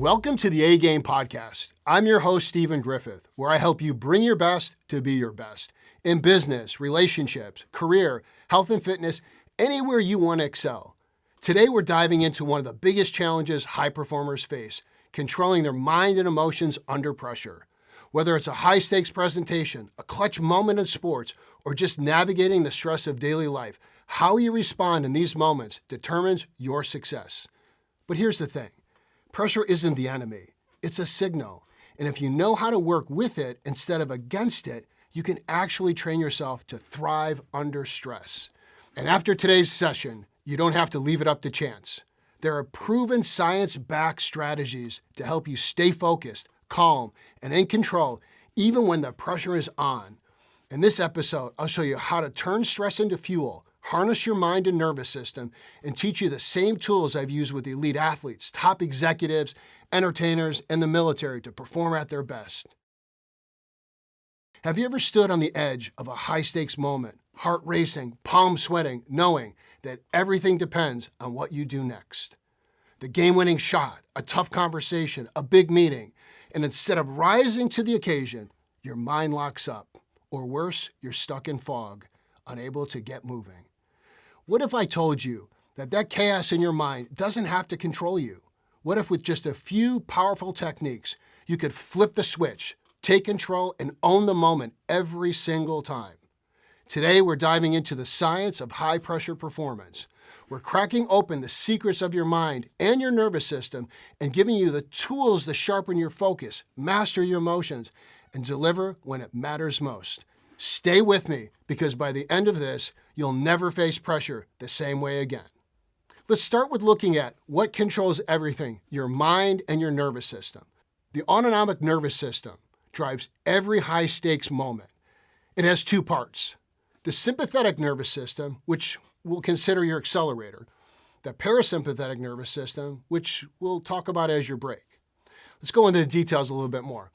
Welcome to the A-Game Podcast. I'm your host, Stephen Griffith, where I help you bring your best to be your best in business, relationships, career, health and fitness, anywhere you want to excel. Today, we're diving into one of the biggest challenges high performers face, controlling their mind and emotions under pressure. Whether it's a high-stakes presentation, a clutch moment in sports, or just navigating the stress of daily life, how you respond in these moments determines your success. But here's the thing. Pressure isn't the enemy. It's a signal. And if you know how to work with it instead of against it, you can actually train yourself to thrive under stress. And after today's session, you don't have to leave it up to chance. There are proven science-backed strategies to help you stay focused, calm, and in control, even when the pressure is on. In this episode, I'll show you how to turn stress into fuel, harness your mind and nervous system, and teach you the same tools I've used with elite athletes, top executives, entertainers, and the military to perform at their best. Have you ever stood on the edge of a high-stakes moment, heart racing, palms sweating, knowing that everything depends on what you do next? The game-winning shot, a tough conversation, a big meeting, and instead of rising to the occasion, your mind locks up, or worse, you're stuck in fog, unable to get moving. What if I told you that chaos in your mind doesn't have to control you? What if with just a few powerful techniques, you could flip the switch, take control, and own the moment every single time? Today, we're diving into the science of high-pressure performance. We're cracking open the secrets of your mind and your nervous system and giving you the tools to sharpen your focus, master your emotions, and deliver when it matters most. Stay with me, because by the end of this, you'll never face pressure the same way again. Let's start with looking at what controls everything, your mind and your nervous system. The autonomic nervous system drives every high-stakes moment. It has two parts. The sympathetic nervous system, which we'll consider your accelerator. The parasympathetic nervous system, which we'll talk about as your brake. Let's go into the details a little bit more.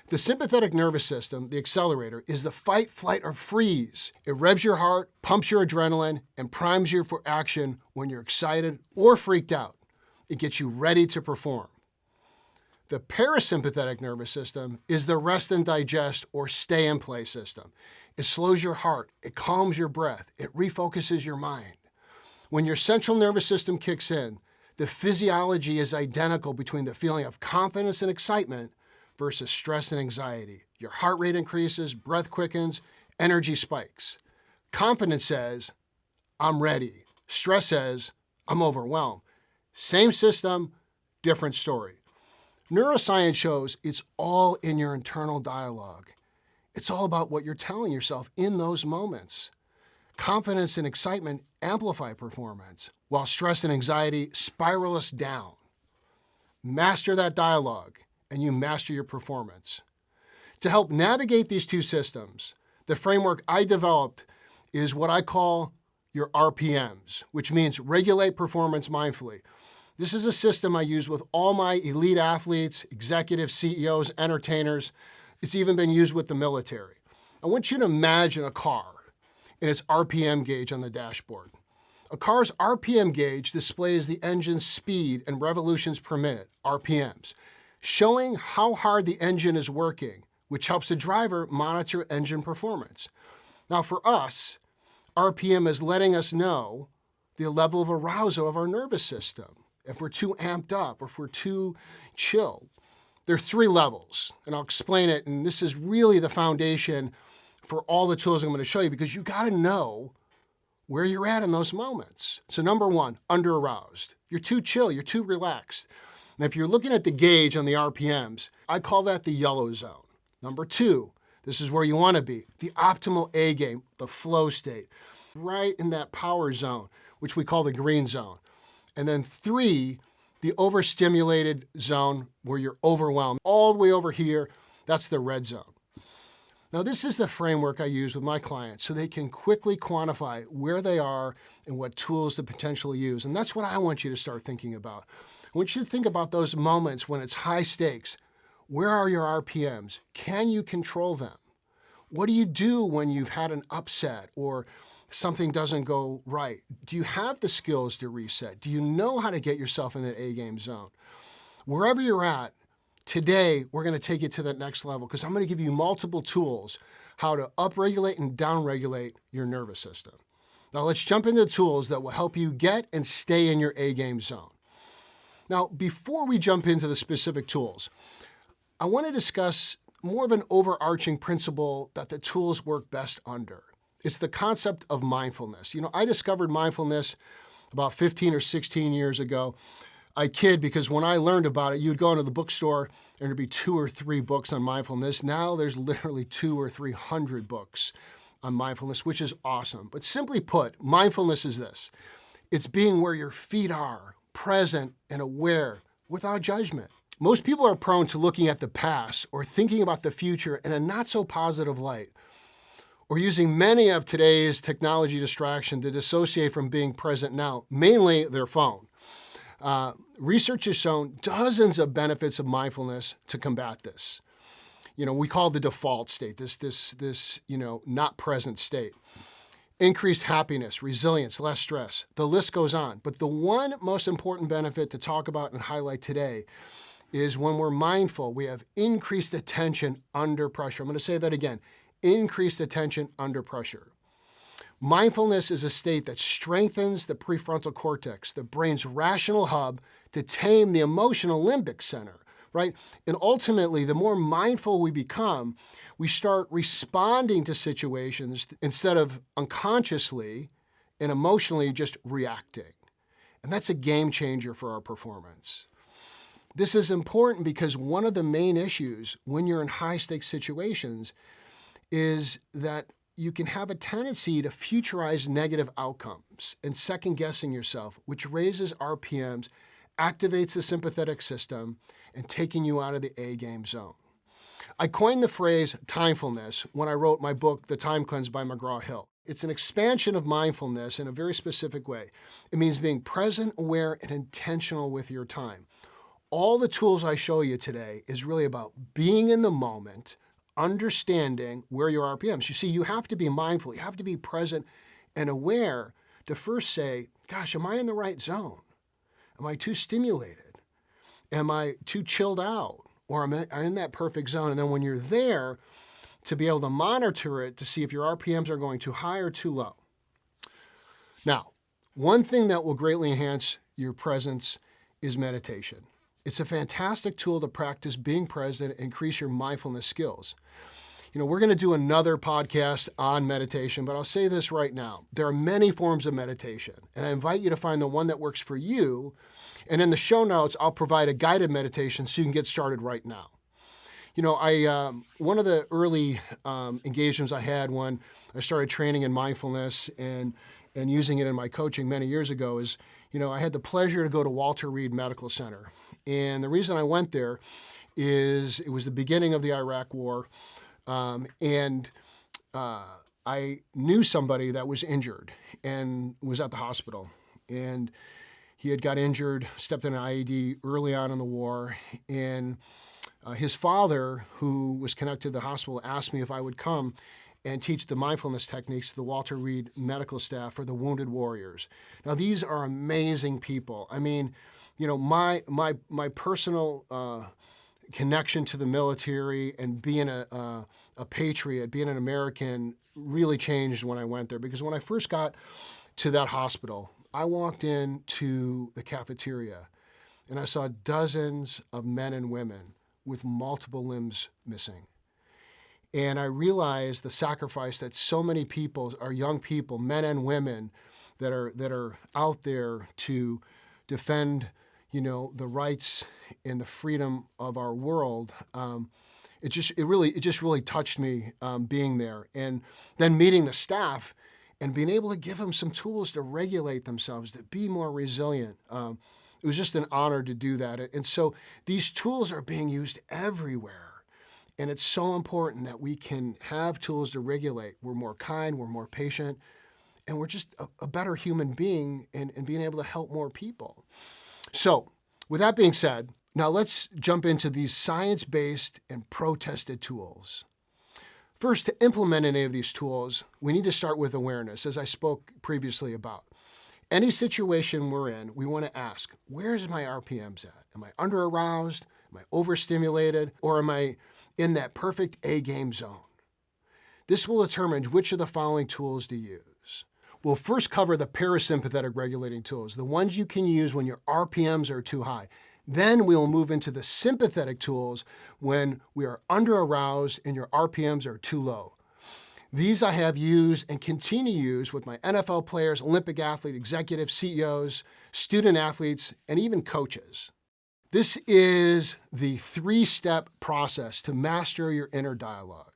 The sympathetic nervous system, the accelerator, is the fight, flight, or freeze. It revs your heart, pumps your adrenaline, and primes you for action when you're excited or freaked out. It gets you ready to perform. The parasympathetic nervous system is the rest and digest or stay in play system. It slows your heart, it calms your breath, it refocuses your mind. When your central nervous system kicks in, the physiology is identical between the feeling of confidence and excitement versus stress and anxiety. Your heart rate increases, breath quickens, energy spikes. Confidence says, I'm ready. Stress says, I'm overwhelmed. Same system, different story. Neuroscience shows it's all in your internal dialogue. It's all about what you're telling yourself in those moments. Confidence and excitement amplify performance, while stress and anxiety spiral us down. Master that dialogue, and you master your performance. To help navigate these two systems, the framework I developed is what I call your RPMs, which means regulate performance mindfully. This is a system I use with all my elite athletes, executives, CEOs, entertainers. It's even been used with the military. I want you to imagine a car and its RPM gauge on the dashboard. A car's RPM gauge displays the engine's speed and revolutions per minute, RPMs, showing how hard the engine is working, which helps the driver monitor engine performance. Now for us, RPM is letting us know the level of arousal of our nervous system, if we're too amped up or if we're too chilled. There are three levels, and I'll explain it, and this is really the foundation for all the tools I'm going to show you, because you got to know where you're at in those moments. So number one, under-aroused. You're too chill, you're too relaxed. And if you're looking at the gauge on the RPMs, I call that the yellow zone. Number two, this is where you want to be, the optimal A game, the flow state, right in that power zone, which we call the green zone. And then three, the overstimulated zone where you're overwhelmed. All the way over here, that's the red zone. Now, this is the framework I use with my clients so they can quickly quantify where they are and what tools to potentially use. And that's what I want you to start thinking about. I want you to think about those moments when it's high stakes. Where are your RPMs? Can you control them? What do you do when you've had an upset or something doesn't go right? Do you have the skills to reset? Do you know how to get yourself in that A-game zone? Wherever you're at, today we're going to take it to the next level because I'm going to give you multiple tools how to upregulate and downregulate your nervous system. Now let's jump into tools that will help you get and stay in your A-game zone. Now, before we jump into the specific tools, I want to discuss more of an overarching principle that the tools work best under. It's the concept of mindfulness. I discovered mindfulness about 15 or 16 years ago. I kid because when I learned about it, you'd go into the bookstore and there'd be 2 or 3 books on mindfulness. Now there's literally 200 or 300 books on mindfulness, which is awesome. But simply put, mindfulness is this. It's being where your feet are, present and aware, without judgment. Most people are prone to looking at the past or thinking about the future in a not so positive light, or using many of today's technology distraction to dissociate from being present now, mainly their phone. Research has shown dozens of benefits of mindfulness to combat this. We call the default state, this not present state. Increased happiness, resilience, less stress. The list goes on. But the one most important benefit to talk about and highlight today is when we're mindful, we have increased attention under pressure. I'm going to say that again, increased attention under pressure. Mindfulness is a state that strengthens the prefrontal cortex, the brain's rational hub, to tame the emotional limbic center, right? And ultimately, the more mindful we become, we start responding to situations instead of unconsciously and emotionally just reacting. And that's a game changer for our performance. This is important because one of the main issues when you're in high-stakes situations is that you can have a tendency to futurize negative outcomes and second-guessing yourself, which raises RPMs, activates the sympathetic system, and taking you out of the A-game zone. I coined the phrase timefulness when I wrote my book, The Time Cleanse by McGraw-Hill. It's an expansion of mindfulness in a very specific way. It means being present, aware, and intentional with your time. All the tools I show you today is really about being in the moment, understanding where your RPMs. You see, you have to be mindful. You have to be present and aware to first say, gosh, am I in the right zone? Am I too stimulated? Am I too chilled out? Or am I in that perfect zone? And then when you're there, to be able to monitor it to see if your RPMs are going too high or too low. Now, one thing that will greatly enhance your presence is meditation. It's a fantastic tool to practice being present and increase your mindfulness skills. We're going to do another podcast on meditation, but I'll say this right now. There are many forms of meditation, and I invite you to find the one that works for you. And in the show notes, I'll provide a guided meditation so you can get started right now. One of the early engagements I had when I started training in mindfulness and using it in my coaching many years ago is, I had the pleasure to go to Walter Reed Medical Center. And the reason I went there is it was the beginning of the Iraq War, and I knew somebody that was injured and was at the hospital. And he had got injured, stepped in an IED early on in the war, and his father, who was connected to the hospital, asked me if I would come and teach the mindfulness techniques to the Walter Reed medical staff for the wounded warriors. Now, these are amazing people. I mean, my personal connection to the military and being a patriot, being an American, really changed when I went there. Because when I first got to that hospital, I walked into the cafeteria and I saw dozens of men and women with multiple limbs missing. And I realized the sacrifice that so many people, our young people, men and women, that are out there to defend, the rights and the freedom of our world. It just really touched me being there, and then meeting the staff and being able to give them some tools to regulate themselves, to be more resilient. It was just an honor to do that. And so these tools are being used everywhere. And it's so important that we can have tools to regulate. We're more kind, we're more patient, and we're just a better human being and being able to help more people. So with that being said, now let's jump into these science-based and pro-tested tools. First, to implement any of these tools, we need to start with awareness, as I spoke previously about. any situation we're in, we want to ask, where's my RPMs at? Am I under aroused? Am I overstimulated? Or am I in that perfect A-game zone? This will determine which of the following tools to use. We'll first cover the parasympathetic regulating tools, the ones you can use when your RPMs are too high. Then we'll move into the sympathetic tools when we are under aroused and your RPMs are too low. These I have used and continue to use with my NFL players, Olympic athlete, executives, CEOs, student athletes, and even coaches. This is the 3-step process to master your inner dialogue.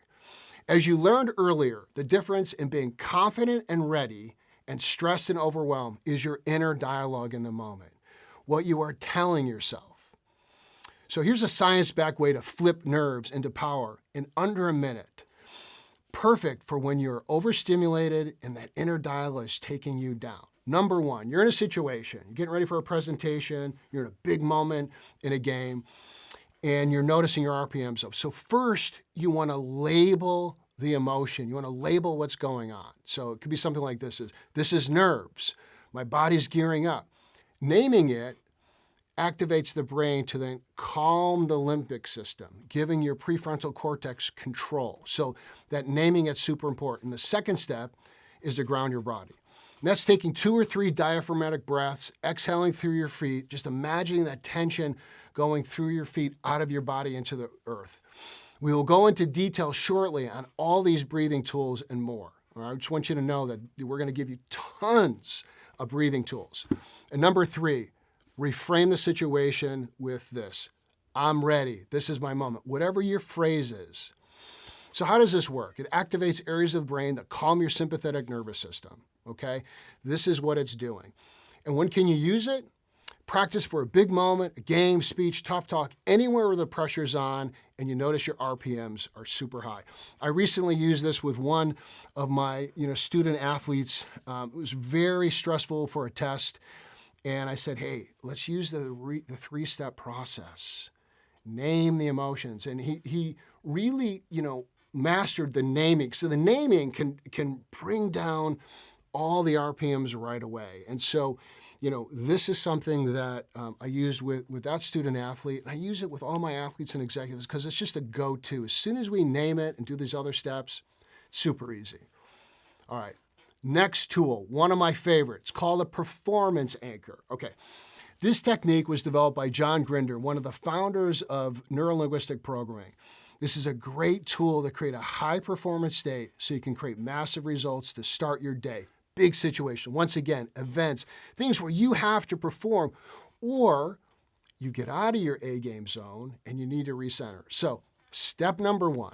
As you learned earlier, the difference in being confident and ready and stressed and overwhelmed is your inner dialogue in the moment, what you are telling yourself. So here's a science-backed way to flip nerves into power in under a minute. Perfect for when you're overstimulated and that inner dialogue is taking you down. Number one, you're in a situation, you're getting ready for a presentation, you're in a big moment in a game, and you're noticing your RPMs up. So first, you want to label the emotion. You want to label what's going on. So it could be something like this is nerves. My body's gearing up. Naming it activates the brain to then calm the limbic system, giving your prefrontal cortex control. So that naming it's super important. The second step is to ground your body. And that's taking 2 or 3 diaphragmatic breaths, exhaling through your feet, just imagining that tension going through your feet out of your body into the earth. We will go into detail shortly on all these breathing tools and more. All right? I just want you to know that we're going to give you tons of breathing tools. And number 3, reframe the situation with this. I'm ready. This is my moment. Whatever your phrase is. So how does this work? It activates areas of the brain that calm your sympathetic nervous system, okay? This is what it's doing. And when can you use it? Practice for a big moment, a game, speech, tough talk, anywhere where the pressure's on and you notice your RPMs are super high. I recently used this with one of my student athletes. It was very stressful for a test. And I said, hey, let's use the 3-step process. Name the emotions. And he really, mastered the naming. So the naming can bring down all the RPMs right away. And so, this is something that I used with that student athlete. And I use it with all my athletes and executives because it's just a go-to. As soon as we name it and do these other steps, it's super easy. All right. Next tool, one of my favorites, called a performance anchor. Okay, this technique was developed by John Grinder, one of the founders of neurolinguistic programming. This is a great tool to create a high-performance state so you can create massive results to start your day. Big situation. Once again, events, things where you have to perform, or you get out of your A-game zone and you need to recenter. So, step number 1,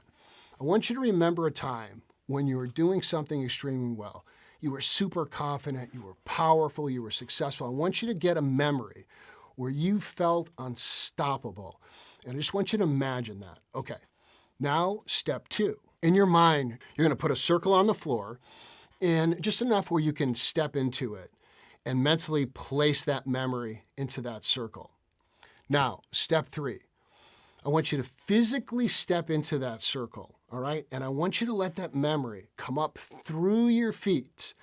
I want you to remember a time when you were doing something extremely well. You were super confident, you were powerful, you were successful. I want you to get a memory where you felt unstoppable. And I just want you to imagine that. Okay, now step 2. In your mind, you're gonna put a circle on the floor and just enough where you can step into it and mentally place that memory into that circle. Now, step 3. I want you to physically step into that circle, all right? And I want you to let that memory come up through your feet,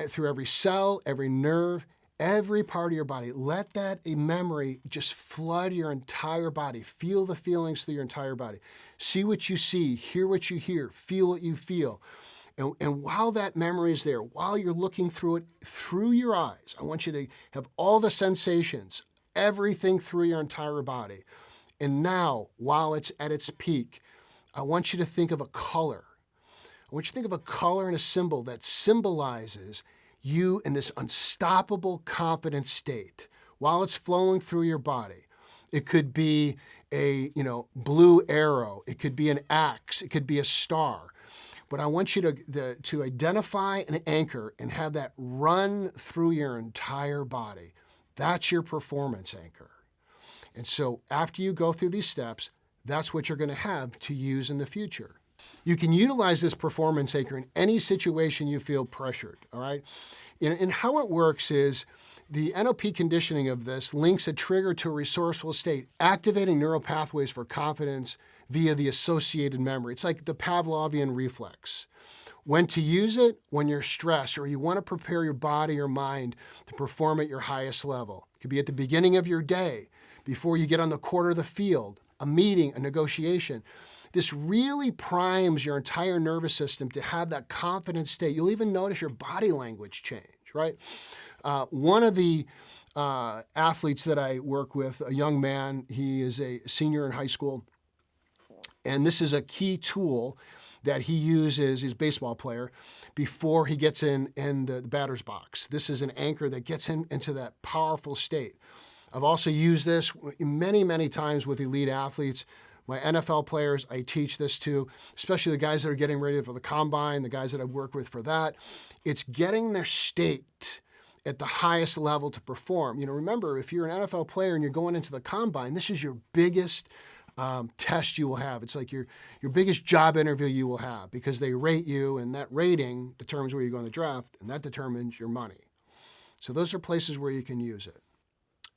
through every cell, every nerve, every part of your body. Let that memory just flood your entire body. Feel the feelings through your entire body. See what you see, hear what you hear, feel what you feel. And while that memory is there, while you're looking through it, through your eyes, I want you to have all the sensations, everything through your entire body. And now, while it's at its peak, I want you to think of a color. I want you to think of a color and a symbol that symbolizes you in this unstoppable, confident state while it's flowing through your body. It could be a blue arrow. It could be an axe. It could be a star. But I want you to identify an anchor and have that run through your entire body. That's your performance anchor. And so after you go through these steps, that's what you're going to have to use in the future. You can utilize this performance anchor in any situation you feel pressured, all right? And how it works is the NLP conditioning of this links a trigger to a resourceful state, activating neural pathways for confidence via the associated memory. It's like the Pavlovian reflex. When to use it? When you're stressed or you want to prepare your body or mind to perform at your highest level. It could be at the beginning of your day, before you get on the court of the field, a meeting, a negotiation. This really primes your entire nervous system to have that confident state. You'll even notice your body language change, right? One of the athletes that I work with, a young man, he is a senior in high school, and this is a key tool that he uses, he's a baseball player, before he gets in the batter's box. This is an anchor that gets him into that powerful state. I've also used this many, many times with elite athletes. My NFL players, I teach this to, especially the guys that are getting ready for the combine, the guys that I work with for that. It's getting their state at the highest level to perform. Remember, if you're an NFL player and you're going into the combine, this is your biggest test you will have. It's like your biggest job interview you will have, because they rate you, and that rating determines where you go in the draft, and that determines your money. So those are places where you can use it.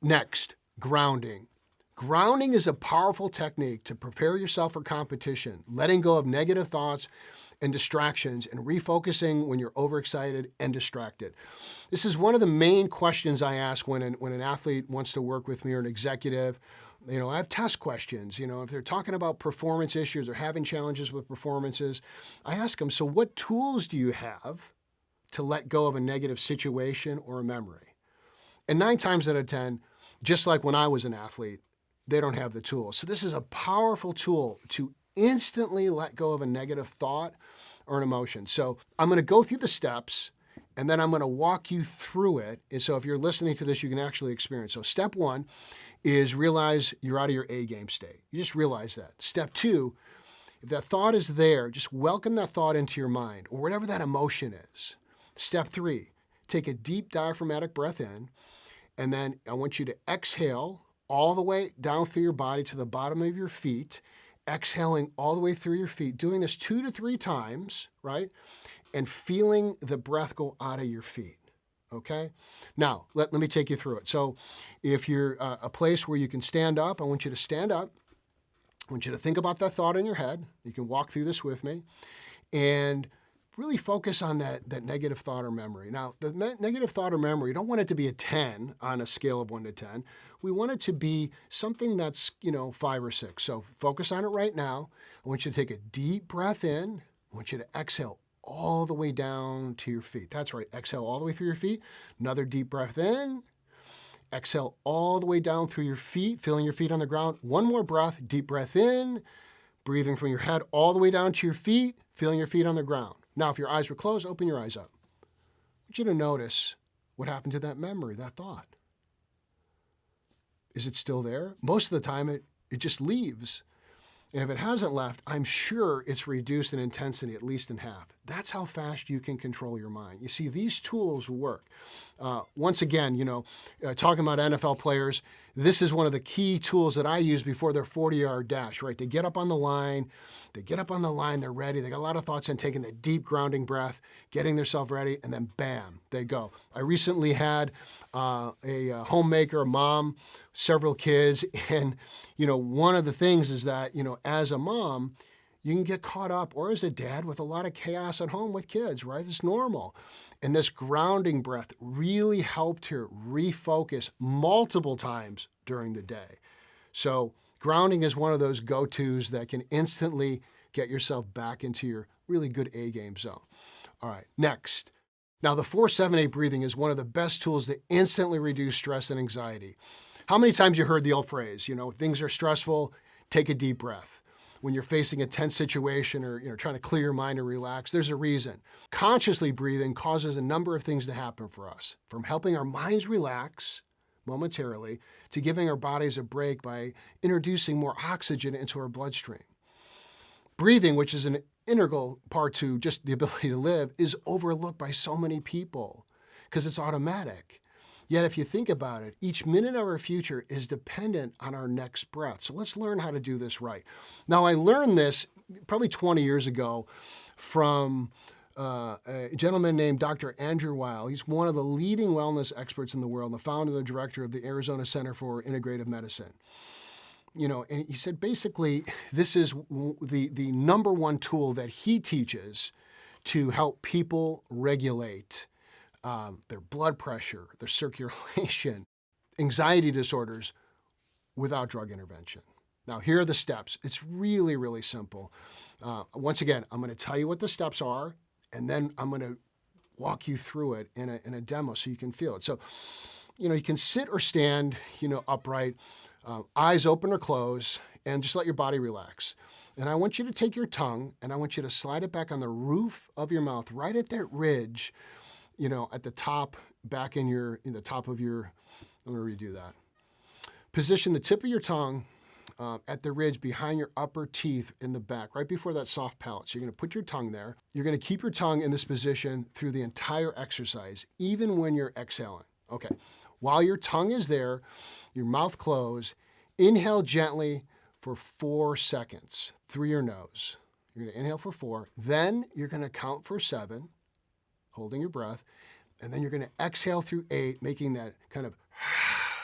Next, grounding. Grounding is a powerful technique to prepare yourself for competition, letting go of negative thoughts and distractions, and refocusing when you're overexcited and distracted. This is one of the main questions I ask when an athlete wants to work with me, or an executive. I have test questions. If they're talking about performance issues or having challenges with performances, I ask them, so what tools do you have to let go of a negative situation or a memory? And 9 times out of 10, just like when I was an athlete, they don't have the tools. So this is a powerful tool to instantly let go of a negative thought or an emotion. So I'm going to go through the steps, and then I'm going to walk you through it. And so if you're listening to this, you can actually experience. So step 1 is realize you're out of your A game state. You just realize that. Step 2, if that thought is there, just welcome that thought into your mind, or whatever that emotion is. Step 3, take a deep diaphragmatic breath in, and then I want you to exhale all the way down through your body to the bottom of your feet, exhaling all the way through your feet, doing this 2 to 3 times, right? And feeling the breath go out of your feet. Okay? Now, let me take you through it. So if you're a place where you can stand up, I want you to stand up. I want you to think about that thought in your head. You can walk through this with me. And really focus on that negative thought or memory. Now, the negative thought or memory, you don't want it to be a 10 on a scale of 1 to 10. We want it to be something that's, 5 or 6. So focus on it right now. I want you to take a deep breath in. I want you to exhale all the way down to your feet. That's right. Exhale all the way through your feet. Another deep breath in. Exhale all the way down through your feet, feeling your feet on the ground. One more breath. Deep breath in. Breathing from your head all the way down to your feet, feeling your feet on the ground. Now, if your eyes were closed, open your eyes up. I want you to notice what happened to that memory, that thought. Is it still there? Most of the time, it just leaves. And if it hasn't left, I'm sure it's reduced in intensity, at least in half. That's how fast you can control your mind. You see, these tools work. Once again, talking about NFL players, this is one of the key tools that I use before their 40-yard dash, right? They get up on the line, they're ready, they got a lot of thoughts in taking the deep grounding breath, getting themselves ready, and then bam, they go. I recently had a homemaker, a mom, several kids, and one of the things is that, as a mom, you can get caught up, or as a dad, with a lot of chaos at home with kids, right? It's normal. And this grounding breath really helped her refocus multiple times during the day. So grounding is one of those go-tos that can instantly get yourself back into your really good A-game zone. All right, next. Now, the 4-7-8 breathing is one of the best tools to instantly reduce stress and anxiety. How many times you heard the old phrase, things are stressful, take a deep breath. When you're facing a tense situation or trying to clear your mind or relax, there's a reason. Consciously breathing causes a number of things to happen for us, from helping our minds relax momentarily to giving our bodies a break by introducing more oxygen into our bloodstream. Breathing, which is an integral part to just the ability to live, is overlooked by so many people because it's automatic. Yet if you think about it, each minute of our future is dependent on our next breath. So let's learn how to do this right. Now, I learned this probably 20 years ago from a gentleman named Dr. Andrew Weil. He's one of the leading wellness experts in the world, the founder and the director of the Arizona Center for Integrative Medicine. And he said basically this is the number one tool that he teaches to help people regulate their blood pressure, their circulation, anxiety disorders without drug intervention. Now, here are the steps. It's really, really simple. Once again, I'm going to tell you what the steps are, and then I'm going to walk you through it in a demo so you can feel it. So, you can sit or stand, upright, eyes open or closed, and just let your body relax. And I want you to take your tongue, and I want you to slide it back on the roof of your mouth, right at that ridge, at the top, back in the top of your, I'm going to redo that. Position the tip of your tongue at the ridge behind your upper teeth in the back, right before that soft palate. So you're going to put your tongue there. You're going to keep your tongue in this position through the entire exercise, even when you're exhaling. Okay. While your tongue is there, your mouth closed, inhale gently for 4 seconds through your nose. You're going to inhale for 4. Then you're going to count for 7, holding your breath. And then you're going to exhale through 8, making that kind of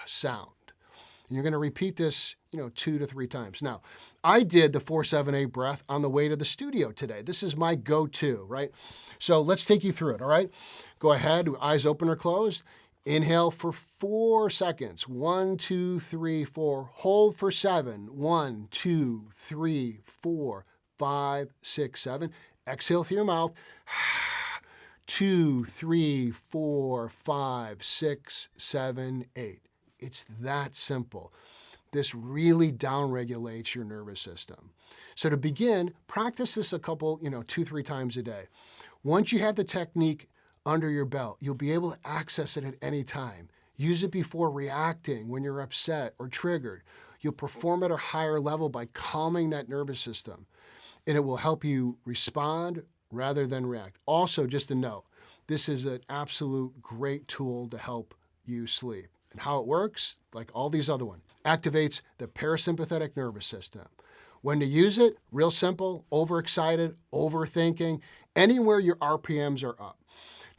sound. And you're going to repeat this, 2 to 3 times. Now, I did the 4-7-8 breath on the way to the studio today. This is my go-to, right? So let's take you through it, all right? Go ahead, eyes open or closed. Inhale for 4 seconds. 1, 2, 3, 4. Hold for 7. 1, 2, 3, 4, 5, 6, 7. Exhale through your mouth. 2, 3, 4, 5, 6, 7, 8. It's that simple. This really downregulates your nervous system. So to begin, practice this a couple, 2-3 times a day. Once you have the technique under your belt, you'll be able to access it at any time. Use it before reacting when you're upset or triggered. You'll perform at a higher level by calming that nervous system, and it will help you respond rather than react. Also, just a note, this is an absolute great tool to help you sleep. And how it works, like all these other ones, activates the parasympathetic nervous system. When to use it, real simple, overexcited, overthinking, anywhere your RPMs are up.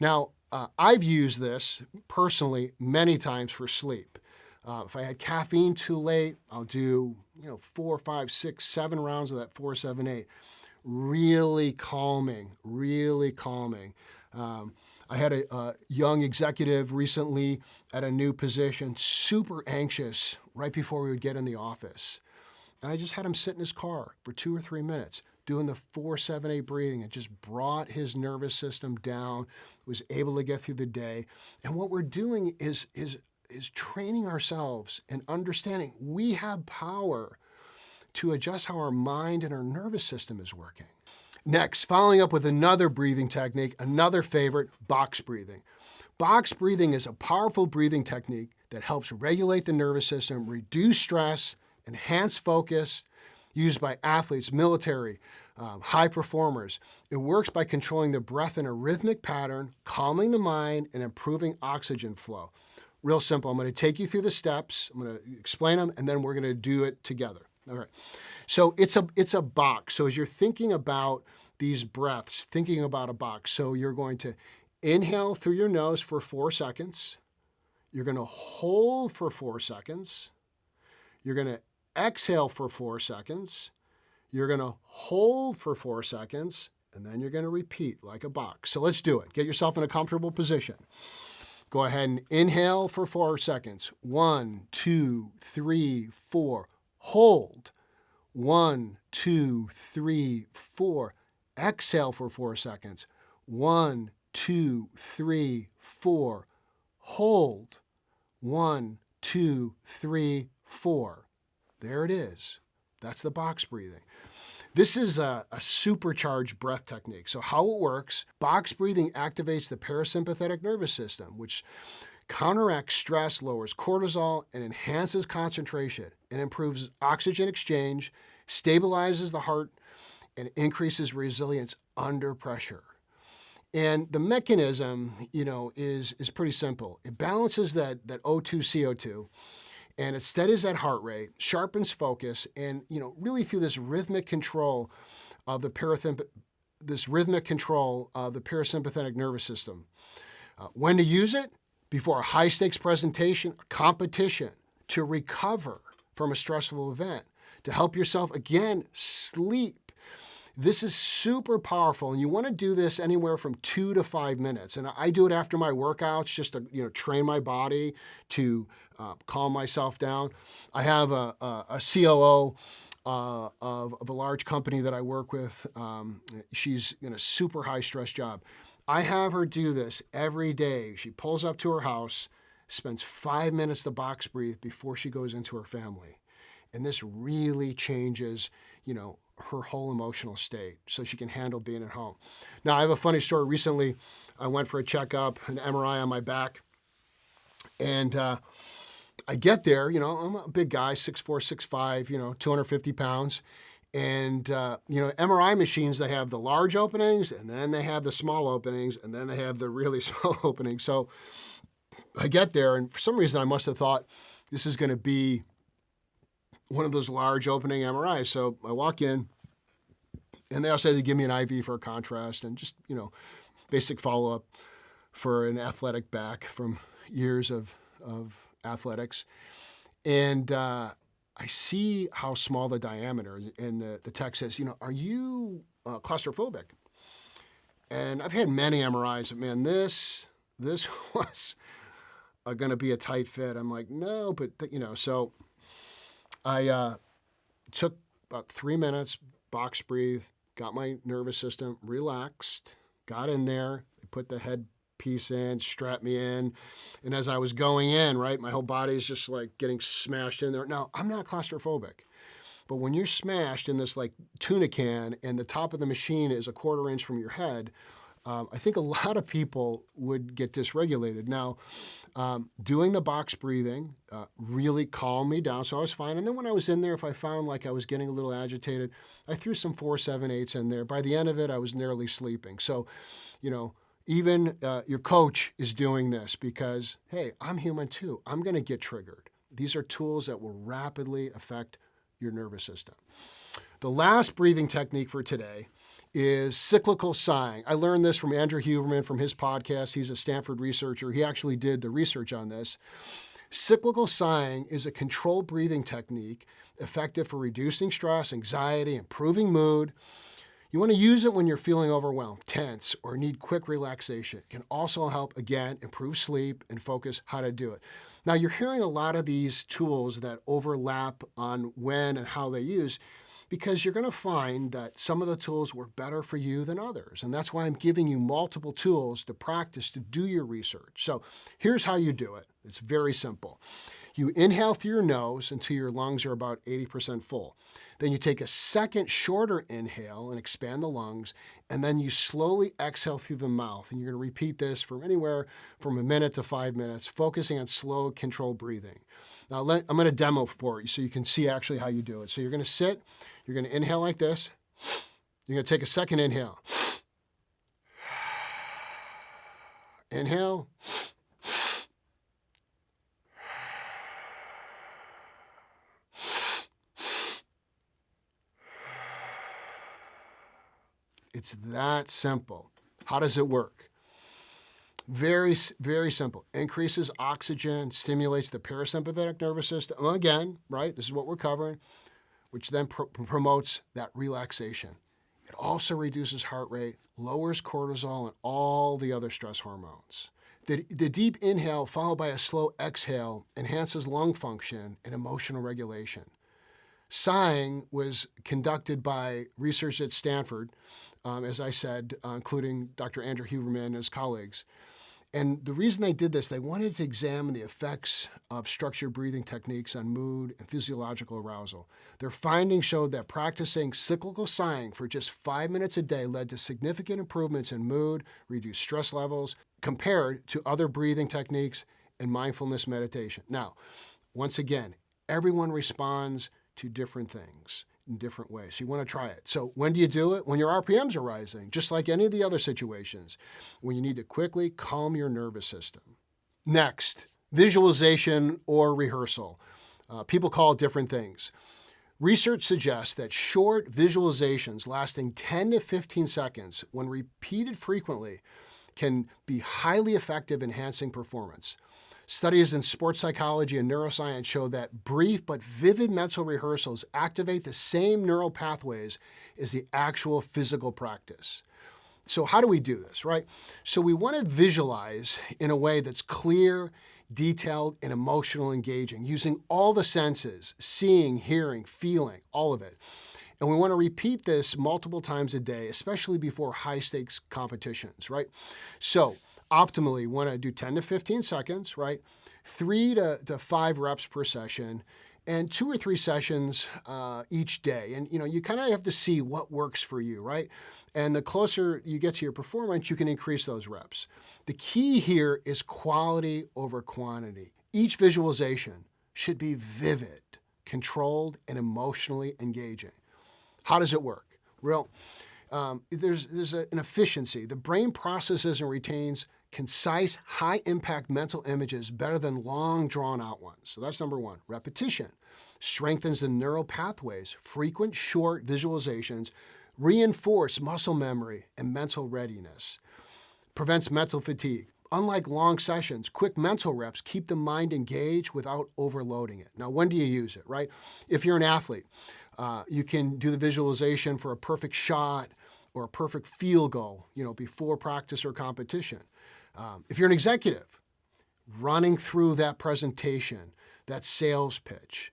Now, I've used this personally many times for sleep. If I had caffeine too late, I'll do 4, 5, 6, 7 rounds of that 4, 7, 8. Really calming, really calming. I had a young executive recently at a new position, super anxious right before we would get in the office. And I just had him sit in his car for 2 or 3 minutes doing the 4-7-8 breathing. It just brought his nervous system down, was able to get through the day. And what we're doing is training ourselves and understanding we have power to adjust how our mind and our nervous system is working. Next, following up with another breathing technique, another favorite, box breathing. Box breathing is a powerful breathing technique that helps regulate the nervous system, reduce stress, enhance focus, used by athletes, military, high performers. It works by controlling the breath in a rhythmic pattern, calming the mind, and improving oxygen flow. Real simple. I'm going to take you through the steps. I'm going to explain them, and then we're going to do it together. All right. So it's a box. So as you're thinking about these breaths, thinking about a box, so you're going to inhale through your nose for 4 seconds. You're going to hold for 4 seconds. You're going to exhale for 4 seconds. You're going to hold for 4 seconds, and then you're going to repeat like a box. So let's do it. Get yourself in a comfortable position. Go ahead and inhale for 4 seconds. 1, 2, 3, 4. Hold. 1, 2, 3, 4. Exhale for 4 seconds. 1, 2, 3, 4. Hold. 1, 2, 3, 4. There it is. That's the box breathing. This is a supercharged breath technique. So how it works, box breathing activates the parasympathetic nervous system, which counteracts stress, lowers cortisol, and enhances concentration. It improves oxygen exchange, stabilizes the heart, and increases resilience under pressure. And the mechanism, is pretty simple. It balances that O2, CO2, and it steadies that heart rate, sharpens focus, and really through this rhythmic control of the parasympathetic nervous system. When to use it? Before a high-stakes presentation, a competition, to recover from a stressful event, to help yourself, again, sleep. This is super powerful, and you want to do this anywhere from 2 to 5 minutes. And I do it after my workouts just to train my body to calm myself down. I have a COO of a large company that I work with. She's in a super high stress job. I have her do this every day. She pulls up to her house, spends 5 minutes to box breathe before she goes into her family. And this really changes, her whole emotional state so she can handle being at home. Now, I have a funny story. Recently, I went for a checkup, an MRI on my back. And I get there, I'm a big guy, 6'4", 6'5", 250 pounds. And, MRI machines, they have the large openings, and then they have the small openings, and then they have the really small openings. So I get there, and for some reason I must have thought this is going to be one of those large opening MRIs. So I walk in, and they also had to give me an IV for a contrast and just, basic follow-up for an athletic back from years of athletics. And I see how small the diameter, and the tech says, are you claustrophobic? And I've had many MRIs, but man, this was going to be a tight fit. I'm like, no, but so I took about 3 minutes, box breathe, got my nervous system relaxed, got in there, put the headpiece in, strapped me in. And as I was going in, right, my whole body is just like getting smashed in there. Now, I'm not claustrophobic, but when you're smashed in this like tuna can and the top of the machine is a 1/4 inch from your head, I think a lot of people would get dysregulated. Now, doing the box breathing really calmed me down, so I was fine. And then when I was in there, if I found like I was getting a little agitated, I threw some 4, 7, 8s in there. By the end of it, I was nearly sleeping. So, even your coach is doing this because, hey, I'm human too. I'm going to get triggered. These are tools that will rapidly affect your nervous system. The last breathing technique for today is cyclical sighing. I learned this from Andrew Huberman from his podcast. He's a Stanford researcher. He actually did the research on this. Cyclical sighing is a controlled breathing technique effective for reducing stress, anxiety, improving mood. You want to use it when you're feeling overwhelmed, tense, or need quick relaxation. It can also help, again, improve sleep and focus how to do it. Now, you're hearing a lot of these tools that overlap on when and how they use, because you're going to find that some of the tools work better for you than others. And that's why I'm giving you multiple tools to practice to do your research. So here's how you do it. It's very simple. You inhale through your nose until your lungs are about 80% full. Then you take a second shorter inhale and expand the lungs, and then you slowly exhale through the mouth. And you're going to repeat this for anywhere from 1 minute to 5 minutes, focusing on slow, controlled breathing. Now, I'm going to demo for you so you can see actually how you do it. So you're going to sit, you're going to inhale like this. You're going to take a second inhale. Inhale. It's that simple. How does it work? Very, very simple. Increases oxygen, stimulates the parasympathetic nervous system. Well, again, right, this is what we're covering, which then promotes that relaxation. It also reduces heart rate, lowers cortisol, and all the other stress hormones. The deep inhale followed by a slow exhale enhances lung function and emotional regulation. Sighing was conducted by researchers at Stanford, as I said, including Dr. Andrew Huberman and his colleagues. And the reason they did this, they wanted to examine the effects of structured breathing techniques on mood and physiological arousal. Their findings showed that practicing cyclical sighing for just 5 minutes a day led to significant improvements in mood, reduced stress levels, compared to other breathing techniques and mindfulness meditation. Now, once again, everyone responds to different things in different ways. So you want to try it. So when do you do it? When your RPMs are rising, just like any of the other situations, when you need to quickly calm your nervous system. Next, visualization or rehearsal. People call it different things. Research suggests that short visualizations lasting 10 to 15 seconds, when repeated frequently, can be highly effective enhancing performance. Studies in sports psychology and neuroscience show that brief but vivid mental rehearsals activate the same neural pathways as the actual physical practice. So how do we do this, right? So we want to visualize in a way that's clear, detailed, and emotional engaging, using all the senses, seeing, hearing, feeling, all of it. And we want to repeat this multiple times a day, especially before high-stakes competitions, right? So optimally, we want to do 10 to 15 seconds, right? 3 to 5 reps per session, and 2 or 3 sessions each day. And you kind of have to see what works for you, right? And the closer you get to your performance, you can increase those reps. The key here is quality over quantity. Each visualization should be vivid, controlled, and emotionally engaging. How does it work? Well, there's an efficiency. The brain processes and retains concise, high-impact mental images better than long, drawn-out ones. So that's number one. Repetition strengthens the neural pathways. Frequent, short visualizations reinforce muscle memory and mental readiness. Prevents mental fatigue. Unlike long sessions, quick mental reps keep the mind engaged without overloading it. Now, when do you use it, right? If you're an athlete, you can do the visualization for a perfect shot or a perfect field goal, before practice or competition. If you're an executive, running through that presentation, that sales pitch.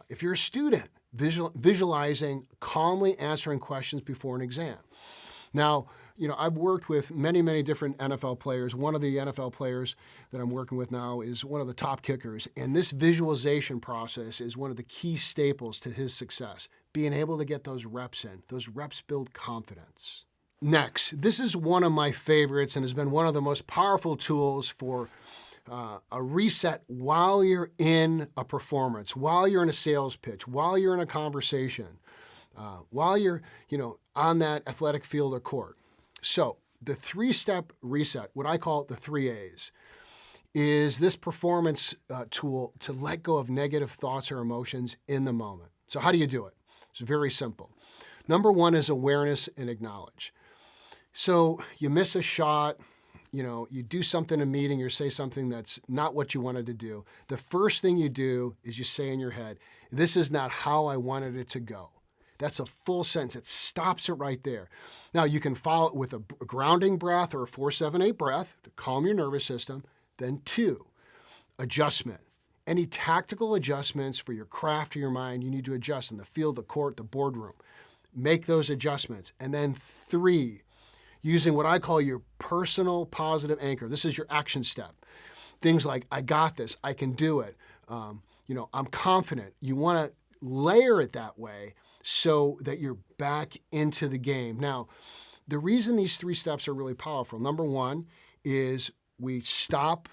If you're a student, visualizing, calmly answering questions before an exam. Now, I've worked with many, many different NFL players. One of the NFL players that I'm working with now is one of the top kickers, and this visualization process is one of the key staples to his success, being able to get those reps in. Those reps build confidence. Next, this is one of my favorites and has been one of the most powerful tools for a reset while you're in a performance, while you're in a sales pitch, while you're in a conversation, while you're, on that athletic field or court. So the 3-step reset, what I call the 3 A's, is this performance tool to let go of negative thoughts or emotions in the moment. So how do you do it? It's very simple. Number 1 is awareness and acknowledge. So you miss a shot, you do something in a meeting or say something that's not what you wanted to do. The first thing you do is you say in your head, this is not how I wanted it to go. That's a full sentence. It stops it right there. Now, you can follow it with a grounding breath or a 4-7-8 breath to calm your nervous system. Then 2, adjustment. Any tactical adjustments for your craft or your mind, you need to adjust in the field, the court, the boardroom. Make those adjustments. And then 3, using what I call your personal positive anchor. This is your action step. Things like, I got this, I can do it, I'm confident. You want to layer it that way so that you're back into the game. Now, the reason these 3 steps are really powerful, number 1 is we stop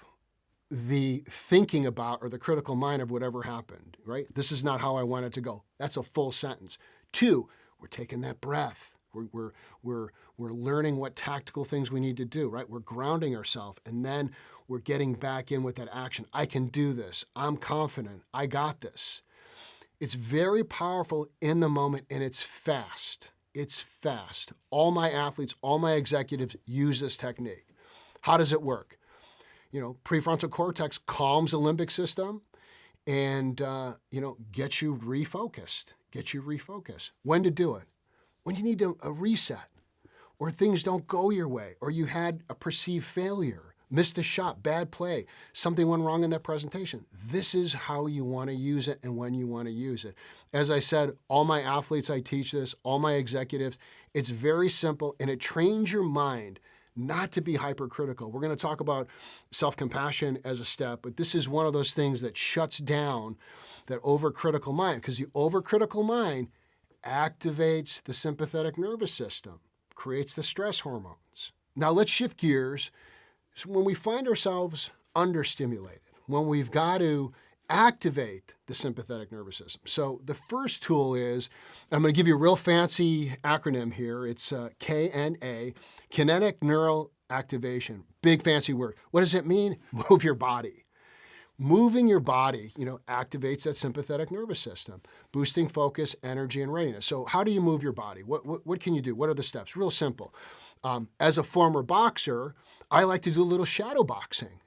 the thinking about or the critical mind of whatever happened, right? This is not how I want it to go. That's a full sentence. 2, we're taking that breath. We're learning what tactical things we need to do, right? We're grounding ourselves, and then we're getting back in with that action. I can do this. I'm confident. I got this. It's very powerful in the moment, and it's fast. It's fast. All my athletes, all my executives use this technique. How does it work? Prefrontal cortex calms the limbic system and, gets you refocused. When to do it? When you need a reset, or things don't go your way, or you had a perceived failure, missed a shot, bad play, something went wrong in that presentation. This is how you want to use it and when you want to use it. As I said, all my athletes, I teach this, all my executives. It's very simple, and it trains your mind not to be hypercritical. We're going to talk about self-compassion as a step, but this is one of those things that shuts down that overcritical mind, because the overcritical mind activates the sympathetic nervous system, creates the stress hormones. Now let's shift gears. So when we find ourselves understimulated, when we've got to activate the sympathetic nervous system. So the first tool is, I'm going to give you a real fancy acronym here. It's KNA, Kinetic Neural Activation. Big fancy word. What does it mean? Move your body. Moving your body, activates that sympathetic nervous system, boosting focus, energy, and readiness. So how do you move your body? What can you do? What are the steps? Real simple. As a former boxer, I like to do a little shadow boxing.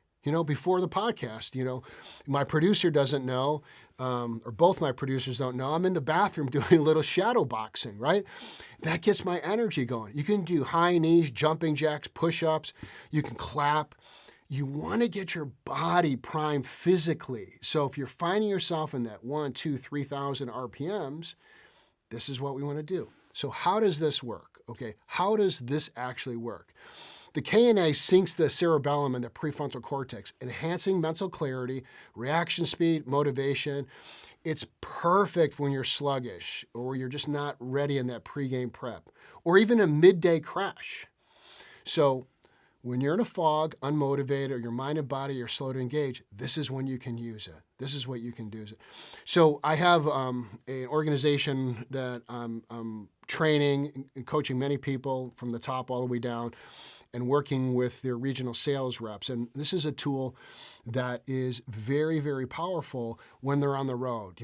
before the podcast. My producer doesn't know, or both my producers don't know, I'm in the bathroom doing a little shadow boxing, right? That gets my energy going. You can do high knees, jumping jacks, push-ups. You can clap. You want to get your body primed physically. So if you're finding yourself in that 1, 2, 3,000 RPMs, this is what we want to do. So how does this work? Okay, how does this actually work? The KNA syncs the cerebellum and the prefrontal cortex, enhancing mental clarity, reaction speed, motivation. It's perfect when you're sluggish or you're just not ready in that pregame prep or even a midday crash. So when you're in a fog, unmotivated, or your mind and body are slow to engage, this is when you can use it. This is what you can do. So I have an organization that I'm training and coaching many people from the top all the way down and working with their regional sales reps. And this is a tool that is very, very powerful when they're on the road.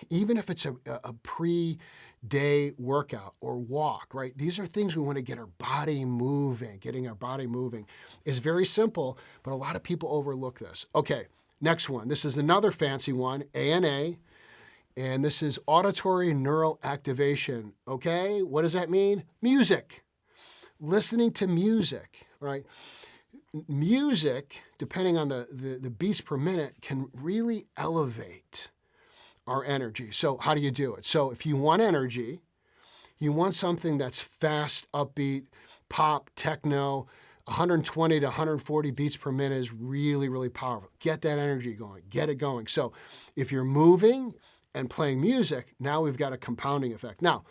Even if it's a pre-day workout or walk, right? These are things we want to get our body moving. Getting our body moving is very simple, but a lot of people overlook this. Okay, next one. This is another fancy one, ANA. And this is auditory neural activation. Okay, what does that mean? Music. Listening to music, right? Music, depending on the beats per minute, can really elevate our energy. So how do you do it? So if you want energy, you want something that's fast, upbeat, pop, techno, 120 to 140 beats per minute is really, really powerful. Get that energy going, get it going. So if you're moving and playing music, now we've got a compounding effect. Now,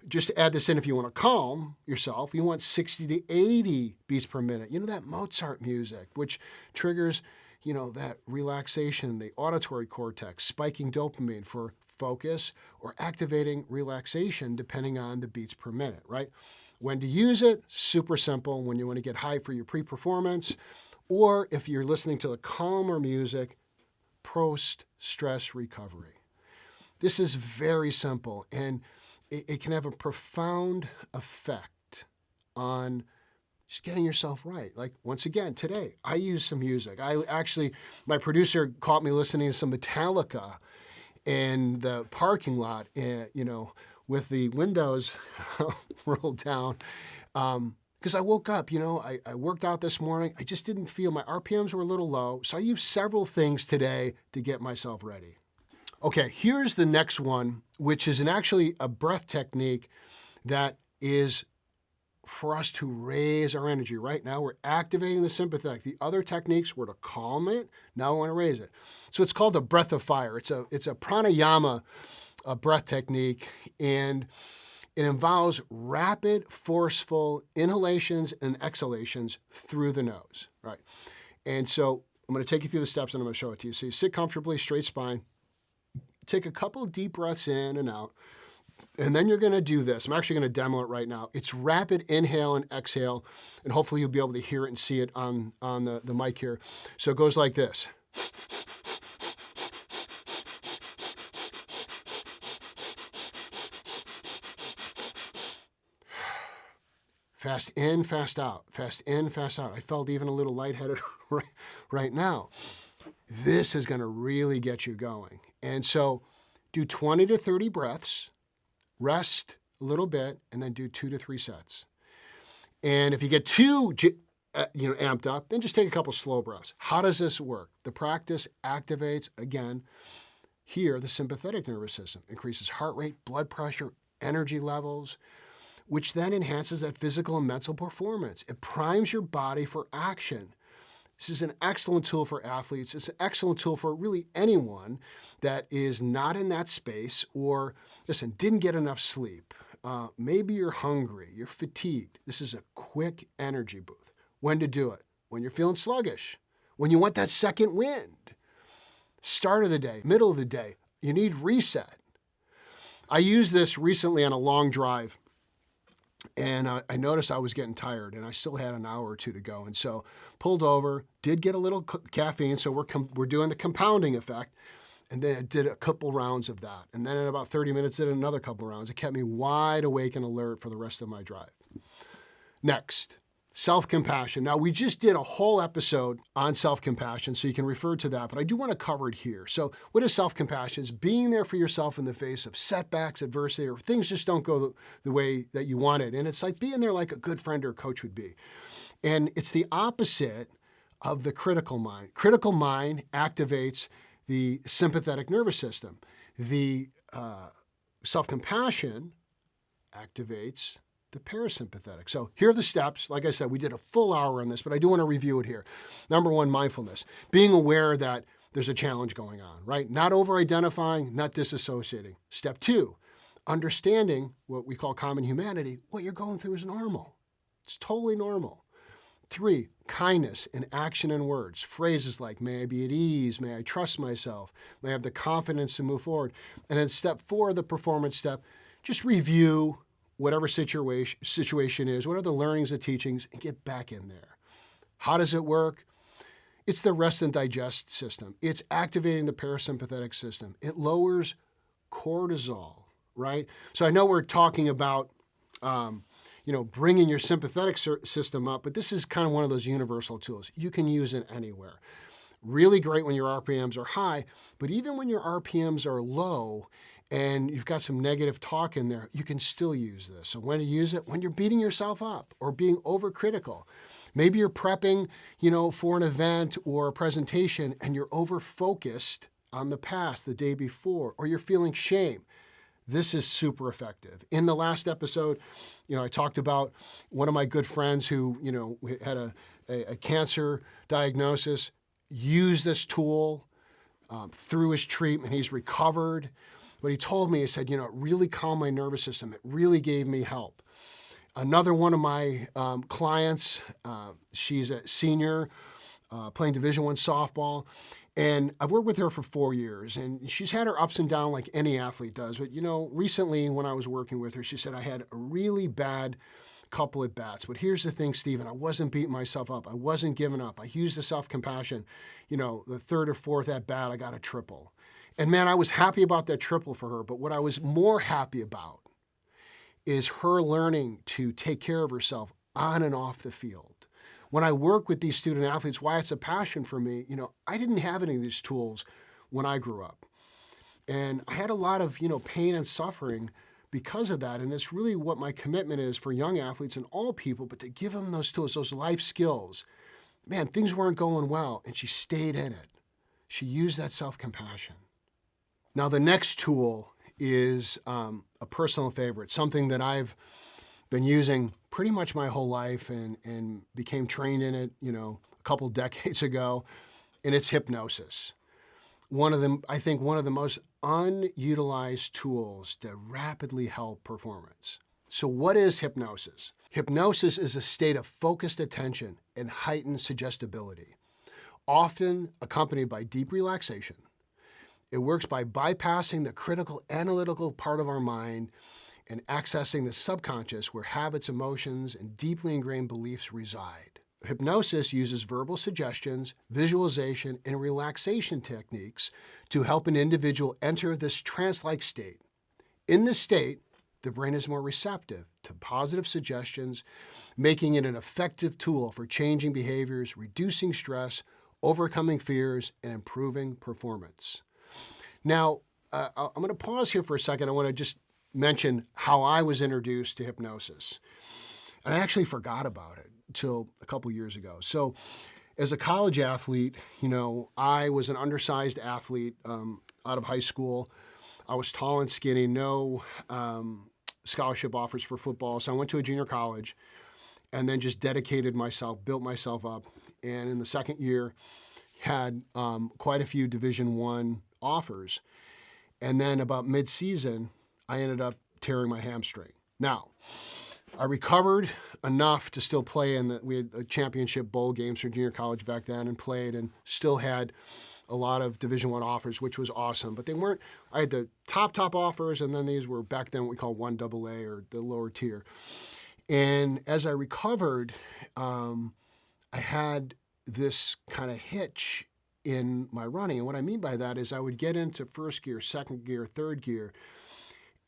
just to add this in, if you want to calm yourself, you want 60 to 80 beats per minute. That Mozart music, which triggers, that relaxation, the auditory cortex, spiking dopamine for focus or activating relaxation depending on the beats per minute, right? When to use it, super simple. When you want to get high for your pre-performance, or if you're listening to the calmer music, post-stress recovery. This is very simple, and it can have a profound effect on just getting yourself right. Like, once again, today, I use some music. My producer caught me listening to some Metallica in the parking lot, with the windows rolled down. Because I woke up, I worked out this morning. I just didn't feel, my RPMs were a little low. So I used several things today to get myself ready. Okay, here's the next one, which is actually a breath technique that is for us to raise our energy. Right now, we're activating the sympathetic. The other techniques were to calm it. Now we want to raise it. So it's called the breath of fire. It's a pranayama breath technique, and it involves rapid, forceful inhalations and exhalations through the nose. Right. And so I'm going to take you through the steps and I'm going to show it to you. So you sit comfortably, straight spine. Take a couple of deep breaths in and out, and then you're going to do this. I'm actually going to demo it right now. It's rapid inhale and exhale, and hopefully you'll be able to hear it and see it on the mic here. So it goes like this. Fast in, fast out. Fast in, fast out. I felt even a little lightheaded right now. This is going to really get you going. And so do 20 to 30 breaths, rest a little bit, and then do 2 to 3 sets. And if you get too amped up, then just take a couple slow breaths. How does this work? The practice activates, again, here, the sympathetic nervous system, increases heart rate, blood pressure, energy levels, which then enhances that physical and mental performance. It primes your body for action. This is an excellent tool for athletes. It's an excellent tool for really anyone that is not in that space or, listen, didn't get enough sleep. Maybe you're hungry, you're fatigued. This is a quick energy boost. When to do it? When you're feeling sluggish, when you want that second wind. Start of the day, middle of the day, you need reset. I used this recently on a long drive. And I noticed I was getting tired, and I still had an hour or two to go. And so pulled over, did get a little caffeine, so we're doing the compounding effect. And then I did a couple rounds of that. And then in about 30 minutes, did another couple rounds. It kept me wide awake and alert for the rest of my drive. Next, Self-compassion. Now, we just did a whole episode on self-compassion, so you can refer to that, but I do want to cover it here. So what is self-compassion? It's being there for yourself in the face of setbacks, adversity, or things just don't go the way that you wanted. And it's like being there like a good friend or coach would be. And it's the opposite of the critical mind. Critical mind activates the sympathetic nervous system. The self-compassion activates the parasympathetic. So here are the steps. Like I said, we did a full hour on this, but I do want to review it here. Number one, mindfulness. Being aware that there's a challenge going on, right? Not over-identifying, not disassociating. Step two, understanding what we call common humanity. What you're going through is normal. It's totally normal. Three, kindness in action and words. Phrases like, may I be at ease, may I trust myself, may I have the confidence to move forward. And then step four, the performance step, just review whatever situation is, what are the learnings, the teachings, and get back in there. How does it work? It's the rest and digest system. It's activating the parasympathetic system. It lowers cortisol, right? So I know we're talking about, bringing your sympathetic system up, but this is kind of one of those universal tools. You can use it anywhere. Really great when your RPMs are high, but even when your RPMs are low, and you've got some negative talk in there, you can still use this. So when to use it? When you're beating yourself up or being overcritical. Maybe you're prepping, for an event or a presentation and you're over-focused on the past, the day before, or you're feeling shame. This is super effective. In the last episode, I talked about one of my good friends who, had a cancer diagnosis, used this tool through his treatment. He's recovered. But he told me, he said, it really calmed my nervous system. It really gave me help. Another one of my clients, she's a senior playing Division I softball. And I've worked with her for 4 years. And she's had her ups and downs like any athlete does. But, recently when I was working with her, she said, I had a really bad couple at bats. But here's the thing, Stephen, I wasn't beating myself up. I wasn't giving up. I used the self-compassion. The third or fourth at bat, I got a triple. And man, I was happy about that triple for her, but what I was more happy about is her learning to take care of herself on and off the field. When I work with these student athletes, why it's a passion for me, I didn't have any of these tools when I grew up. And I had a lot of, pain and suffering because of that. And it's really what my commitment is for young athletes and all people, but to give them those tools, those life skills. Man, things weren't going well, and she stayed in it. She used that self-compassion. Now, the next tool is a personal favorite, something that I've been using pretty much my whole life and became trained in it, a couple decades ago, and it's hypnosis. I think one of the most unutilized tools to rapidly help performance. So what is hypnosis? Hypnosis is a state of focused attention and heightened suggestibility, often accompanied by deep relaxation. It works by bypassing the critical analytical part of our mind and accessing the subconscious where habits, emotions, and deeply ingrained beliefs reside. Hypnosis uses verbal suggestions, visualization, and relaxation techniques to help an individual enter this trance-like state. In this state, the brain is more receptive to positive suggestions, making it an effective tool for changing behaviors, reducing stress, overcoming fears, and improving performance. Now, I'm going to pause here for a second. I want to just mention how I was introduced to hypnosis. And I actually forgot about it until a couple years ago. So as a college athlete, I was an undersized athlete out of high school. I was tall and skinny, no scholarship offers for football. So I went to a junior college and then just dedicated myself, built myself up. And in the second year, had quite a few Division I offers. And then about mid-season, I ended up tearing my hamstring. Now, I recovered enough to still play we had a championship bowl games for junior college back then and played and still had a lot of Division I offers, which was awesome. But I had the top offers, and then these were back then what we call 1AA or the lower tier. And as I recovered, I had this kind of hitch in my running. And what I mean by that is I would get into first gear, second gear, third gear,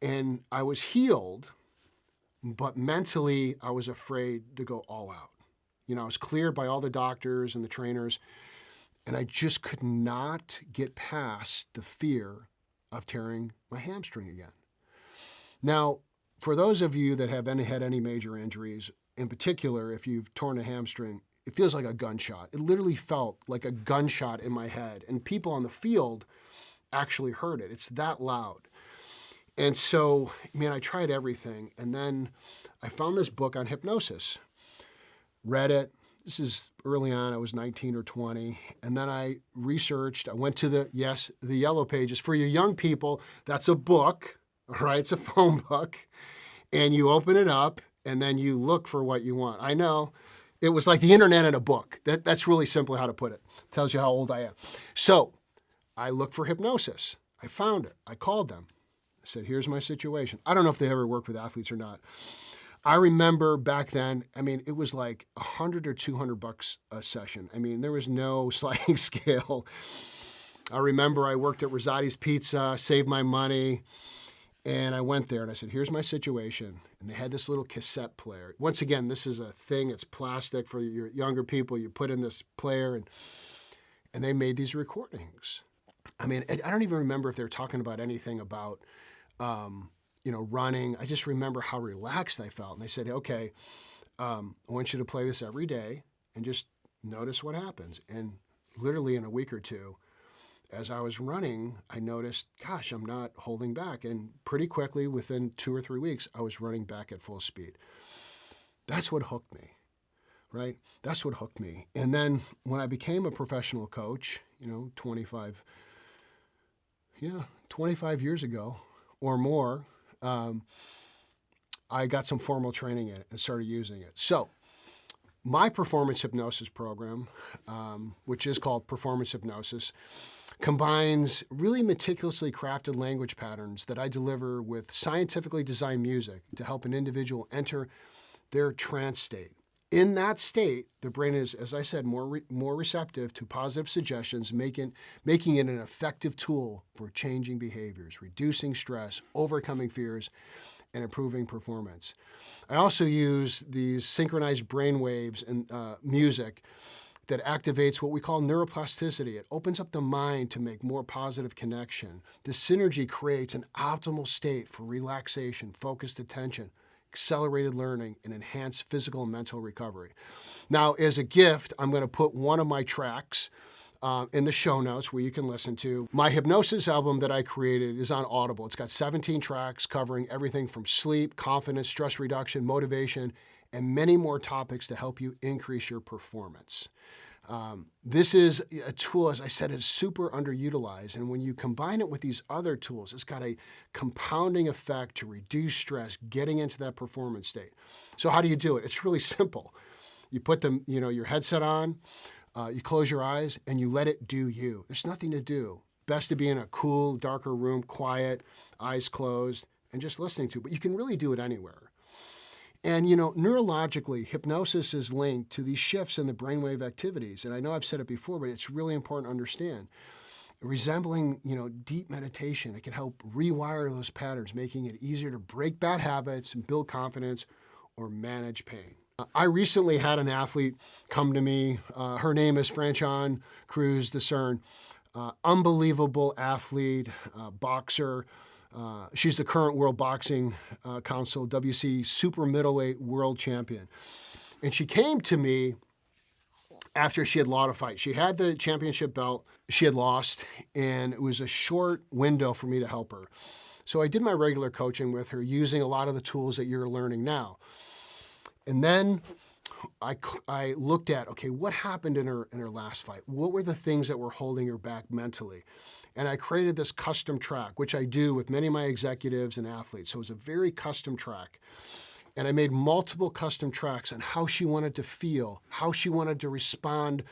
and I was healed, but mentally I was afraid to go all out. I was cleared by all the doctors and the trainers, and I just could not get past the fear of tearing my hamstring again. Now, for those of you that have had any major injuries, in particular, if you've torn a hamstring, it feels like a gunshot. It literally felt like a gunshot in my head, and people on the field actually heard it. It's that loud. And so, I tried everything. And then I found this book on hypnosis, read it. This is early on, I was 19 or 20. And then I researched, I went to the Yellow Pages. For you young people, that's a book, all right? It's a phone book. And you open it up and then you look for what you want. I know, it was like the internet in a book. That's really simply how to put it. Tells you how old I am. So I looked for hypnosis. I found it. I called them. I said, here's my situation. I don't know if they ever worked with athletes or not. I remember back then, it was like $100 or $200 a session. There was no sliding scale. I remember I worked at Rosati's Pizza, saved my money, and I went there and I said, here's my situation. And they had this little cassette player. Once again, this is a thing, it's plastic for your younger people. You put in this player and they made these recordings. I don't even remember if they were talking about anything about, running. I just remember how relaxed I felt. And they said, okay, I want you to play this every day and just notice what happens. And literally in a week or two, as I was running, I noticed, gosh, I'm not holding back. And pretty quickly, within 2 or 3 weeks, I was running back at full speed. That's what hooked me, right? That's what hooked me. And then when I became a professional coach, 25 years ago or more, I got some formal training in it and started using it. So my performance hypnosis program, which is called Performance Hypnosis, combines really meticulously crafted language patterns that I deliver with scientifically designed music to help an individual enter their trance state. In that state, the brain is, as I said, more receptive to positive suggestions, making it an effective tool for changing behaviors, reducing stress, overcoming fears, and improving performance. I also use these synchronized brain waves and music that activates what we call neuroplasticity. It opens up the mind to make more positive connection. This synergy creates an optimal state for relaxation, focused attention, accelerated learning, and enhanced physical and mental recovery. Now, as a gift, I'm going to put one of my tracks in the show notes where you can listen to. My hypnosis album that I created is on Audible. It's got 17 tracks covering everything from sleep, confidence, stress reduction, motivation, and many more topics to help you increase your performance. This is a tool, as I said, is super underutilized. And when you combine it with these other tools, it's got a compounding effect to reduce stress, getting into that performance state. So how do you do it? It's really simple. You put your headset on, you close your eyes, and you let it do you. There's nothing to do. Best to be in a cool, darker room, quiet, eyes closed, and just listening to it. But you can really do it anywhere. And, neurologically, hypnosis is linked to these shifts in the brainwave activities. And I know I've said it before, but it's really important to understand. Resembling, deep meditation, it can help rewire those patterns, making it easier to break bad habits and build confidence or manage pain. I recently had an athlete come to me. Her name is Franchon Cruz Discern. Unbelievable athlete, boxer. She's the current World Boxing Council, WC super middleweight world champion. And she came to me after she had lost a fight. She had the championship belt, she had lost, and it was a short window for me to help her. So I did my regular coaching with her using a lot of the tools that you're learning now. And then I looked at, okay, what happened in her last fight? What were the things that were holding her back mentally? And I created this custom track, which I do with many of my executives and athletes. So it was a very custom track. And I made multiple custom tracks on how she wanted to feel, how she wanted to respond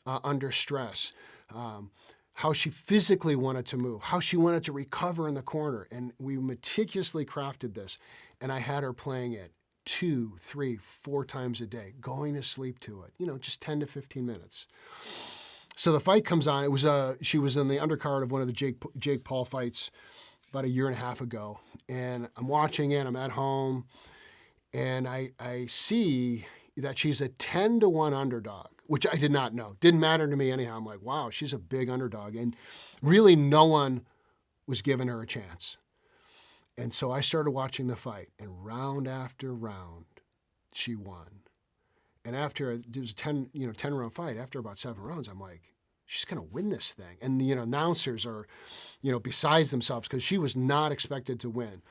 under stress, how she physically wanted to move, how she wanted to recover in the corner. And we meticulously crafted this. And I had her playing it 2, 3, 4 times a day, going to sleep to it, just 10 to 15 minutes. So the fight comes on. She was in the undercard of one of the Jake Paul fights about 1.5 years ago. And I'm watching it. I'm at home. And I see, that she's a 10-1 underdog, which I did not know. Didn't matter to me anyhow. I'm like, wow, she's a big underdog. And really no one was giving her a chance. And so I started watching the fight, and round after round, she won. And after it was a 10-round fight, after about 7 rounds, I'm like, she's going to win this thing. And the announcers are, besides themselves because she was not expected to win.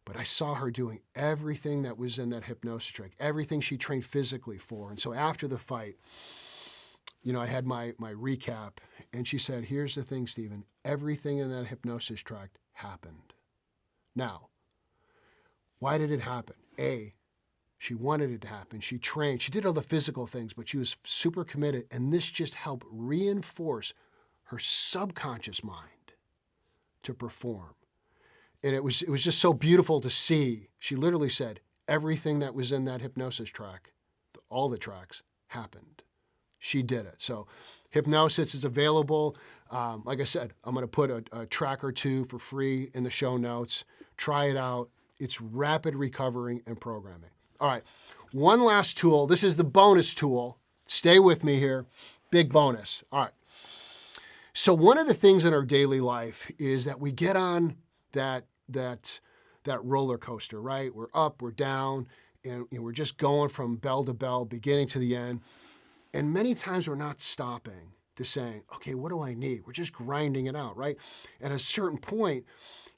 But I saw her doing everything that was in that hypnosis track, everything she trained physically for. And so after the fight, I had my recap, and she said, here's the thing, Stephen, everything in that hypnosis track happened. Now, why did it happen? A, she wanted it to happen. She trained. She did all the physical things, but she was super committed. And this just helped reinforce her subconscious mind to perform. And it was just so beautiful to see. She literally said, everything that was in that hypnosis track, all the tracks, happened. She did it. So Hypnosis is available. Like I said, I'm going to put a track or two for free in the show notes. Try it out. It's rapid recovery and programming. All right, one last tool. This is the bonus tool. Stay with me here. Big bonus. All right. So one of the things in our daily life is that we get on that roller coaster, right? We're up, we're down, and we're just going from bell to bell, beginning to the end. And many times we're not stopping to saying, okay, what do I need? We're just grinding it out, right? At a certain point,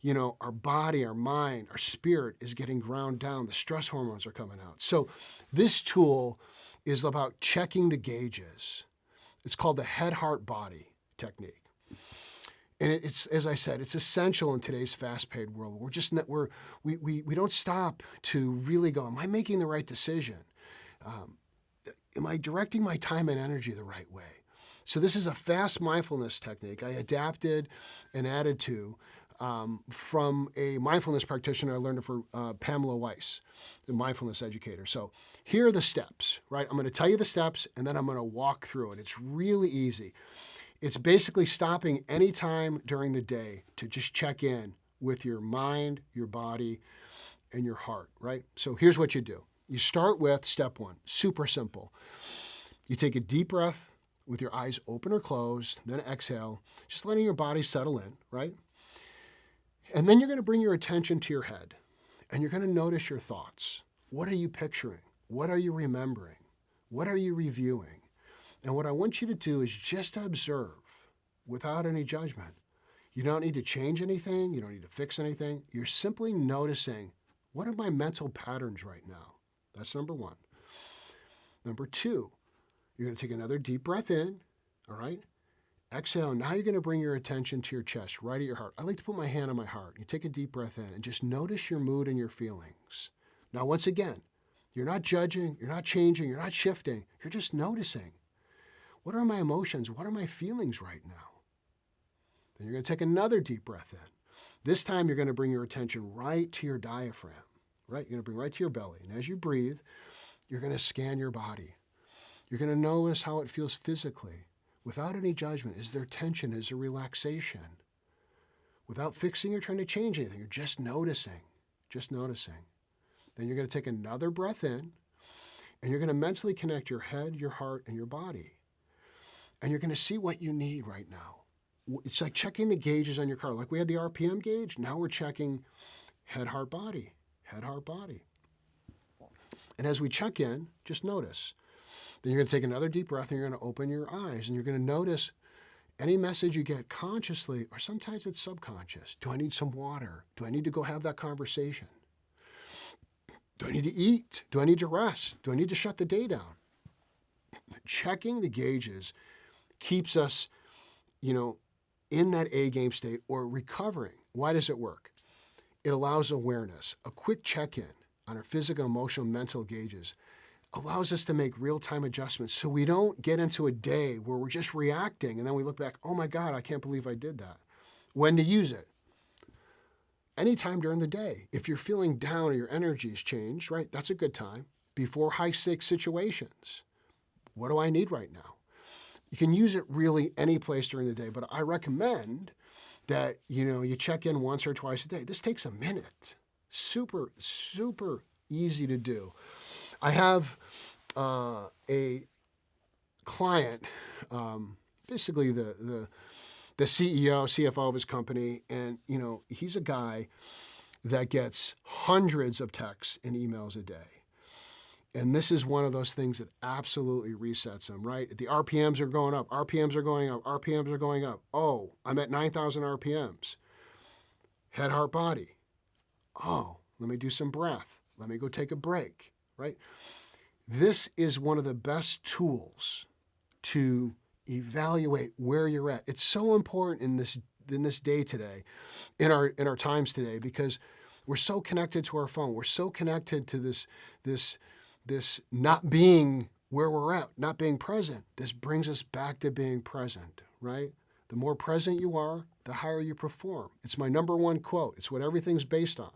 our body, our mind, our spirit is getting ground down. The stress hormones are coming out. So this tool is about checking the gauges. It's called the head-heart-body technique. And it's, as I said, it's essential in today's fast-paced world. We don't stop to really go, am I making the right decision? Am I directing my time and energy the right way? So this is a fast mindfulness technique I adapted and added to from a mindfulness practitioner. I learned it from Pamela Weiss, the mindfulness educator. So here are the steps, right? I'm going to tell you the steps, and then I'm going to walk through it. It's really easy. It's basically stopping any time during the day to just check in with your mind, your body, and your heart, right? So here's what you do. You start with step 1, super simple. You take a deep breath with your eyes open or closed, then exhale, just letting your body settle in, right? And then you're going to bring your attention to your head, and you're going to notice your thoughts. What are you picturing? What are you remembering? What are you reviewing? And what I want you to do is just observe without any judgment. You don't need to change anything. You don't need to fix anything. You're simply noticing, what are my mental patterns right now? That's number 1. Number 2, you're going to take another deep breath in, all right? Exhale. Now you're going to bring your attention to your chest, right at your heart. I like to put my hand on my heart. You take a deep breath in and just notice your mood and your feelings. Now, once again, you're not judging, you're not changing, you're not shifting. You're just noticing. What are my emotions? What are my feelings right now? Then you're going to take another deep breath in. This time you're going to bring your attention right to your diaphragm, right? You're going to bring right to your belly. And as you breathe, you're going to scan your body. You're going to notice how it feels physically without any judgment. Is there tension? Is there relaxation? Without fixing or trying to change anything. You're just noticing, just noticing. Then you're going to take another breath in, and you're going to mentally connect your head, your heart, and your body. And you're going to see what you need right now. It's like checking the gauges on your car. Like we had the RPM gauge, now we're checking head, heart, body, head, heart, body. And as we check in, just notice. Then you're going to take another deep breath, and you're going to open your eyes, and you're going to notice any message you get consciously, or sometimes it's subconscious. Do I need some water? Do I need to go have that conversation? Do I need to eat? Do I need to rest? Do I need to shut the day down? Checking the gauges keeps us, in that A-game state or recovering. Why does it work? It allows awareness. A quick check-in on our physical, emotional, mental gauges allows us to make real-time adjustments so we don't get into a day where we're just reacting and then we look back, oh my God, I can't believe I did that. When to use it? Anytime during the day. If you're feeling down or your energy's changed, right, that's a good time. Before high-stakes situations, what do I need right now? You can use it really any place during the day, but I recommend that, you check in once or twice a day. This takes a minute. Super, super easy to do. I have a client, basically the CEO, CFO of his company, and he's a guy that gets hundreds of texts and emails a day. And this is one of those things that absolutely resets him, right? The RPMs are going up, RPMs are going up, RPMs are going up. Oh, I'm at 9,000 RPMs. Head, heart, body. Oh, let me do some breath. Let me go take a break, right? This is one of the best tools to evaluate where you're at. It's so important in this day today, in our times today, because we're so connected to our phone. We're so connected to this not being where we're at, not being present. This brings us back to being present, right? The more present you are, the higher you perform. It's my number one quote. It's what everything's based on.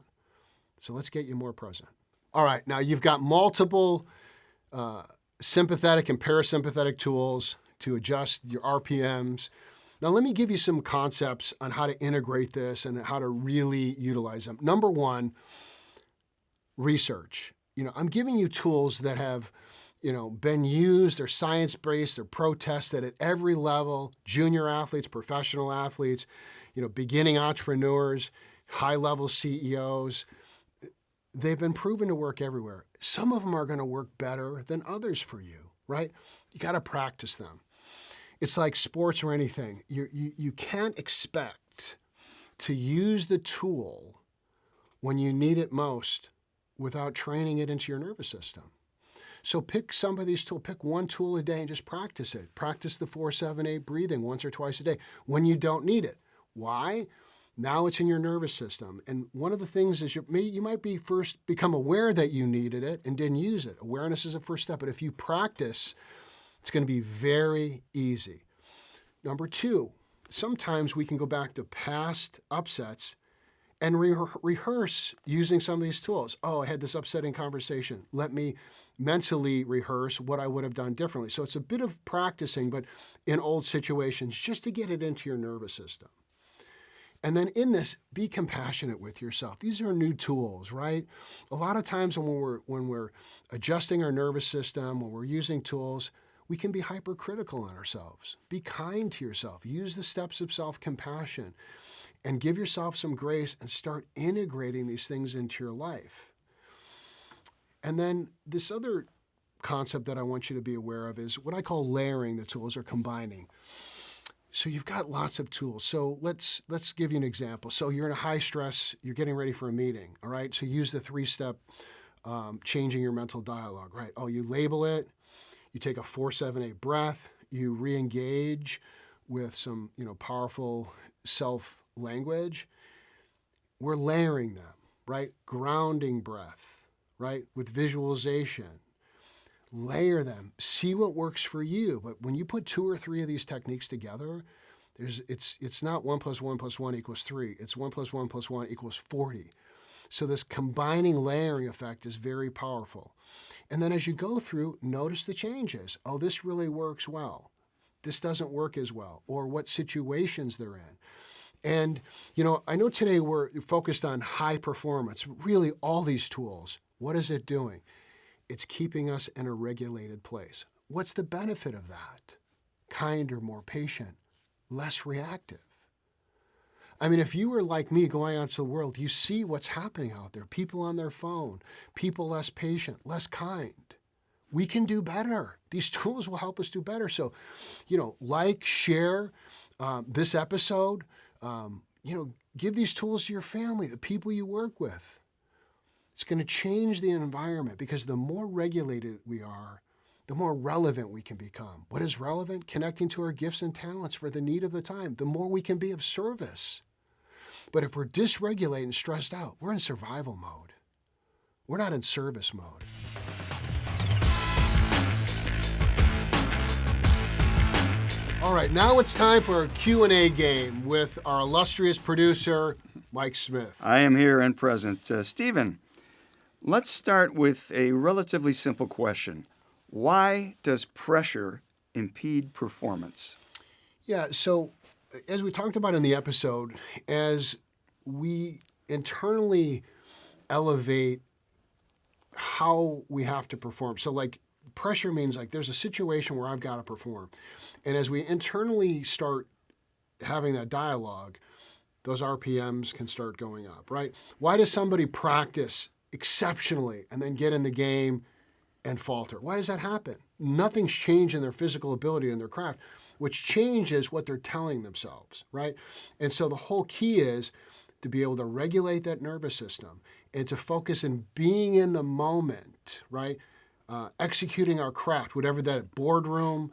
So let's get you more present. All right, now you've got multiple sympathetic and parasympathetic tools to adjust your RPMs. Now let me give you some concepts on how to integrate this and how to really utilize them. Number one, research. I'm giving you tools that have been used, they're science-based, they're pro-tested at every level, junior athletes, professional athletes, beginning entrepreneurs, high-level CEOs. They've been proven to work everywhere. Some of them are going to work better than others for you, right? You got to practice them. It's like sports or anything. You can't expect to use the tool when you need it most without training it into your nervous system. So pick some of these tools. Pick one tool a day and just practice it. Practice the 4-7-8 breathing once or twice a day when you don't need it. Why? Now it's in your nervous system. And one of the things is you might be first become aware that you needed it and didn't use it. Awareness is a first step. But if you practice, it's going to be very easy. Number two, sometimes we can go back to past upsets and rehearse using some of these tools. Oh, I had this upsetting conversation. Let me mentally rehearse what I would have done differently. So it's a bit of practicing, but in old situations, just to get it into your nervous system. And then in this, be compassionate with yourself. These are new tools, right? A lot of times when we're adjusting our nervous system, when we're using tools, we can be hypercritical on ourselves. Be kind to yourself. Use the steps of self-compassion and give yourself some grace and start integrating these things into your life. And then this other concept that I want you to be aware of is what I call layering the tools or combining. So you've got lots of tools. So let's give you an example. So you're in a high stress, you're getting ready for a meeting, all right? So use the 3-step changing your mental dialogue, right? Oh, you label it, you take a 4-7-8 breath, you re-engage with some powerful self-language. We're layering them, right? Grounding breath, right? With visualization. Layer them, see what works for you. But when you put 2 or 3 of these techniques together, it's not 1 + 1 + 1 = 3. It's 1 + 1 + 1 = 40. So this combining layering effect is very powerful. And then as you go through, notice the changes. Oh, this really works well. This doesn't work as well, or what situations they're in. And, I know today we're focused on high performance. Really, all these tools, what is it doing? It's keeping us in a regulated place. What's the benefit of that? Kinder, more patient, less reactive. I mean, if you were like me going out into the world, you see what's happening out there. People on their phone, people less patient, less kind. We can do better. These tools will help us do better. So, share this episode. Give these tools to your family, the people you work with. It's going to change the environment because the more regulated we are, the more relevant we can become. What is relevant? Connecting to our gifts and talents for the need of the time. The more we can be of service. But if we're dysregulated and stressed out, we're in survival mode. We're not in service mode. All right, now it's time for a Q&A game with our illustrious producer, Mike Smith. I am here and present. Stephen, let's start with a relatively simple question. Why does pressure impede performance? Yeah, so as we talked about in the episode, as we internally elevate how we have to perform, so like Pressure means like there's a situation where I've got to perform. And as we internally start having that dialogue, those RPMs can start going up, right? Why does somebody practice exceptionally and then get in the game and falter? Why does that happen? Nothing's changed in their physical ability and their craft. What's changed is what they're telling themselves, right? And so the whole key is to be able to regulate that nervous system and to focus in being in the moment, right? Executing our craft, whatever that boardroom,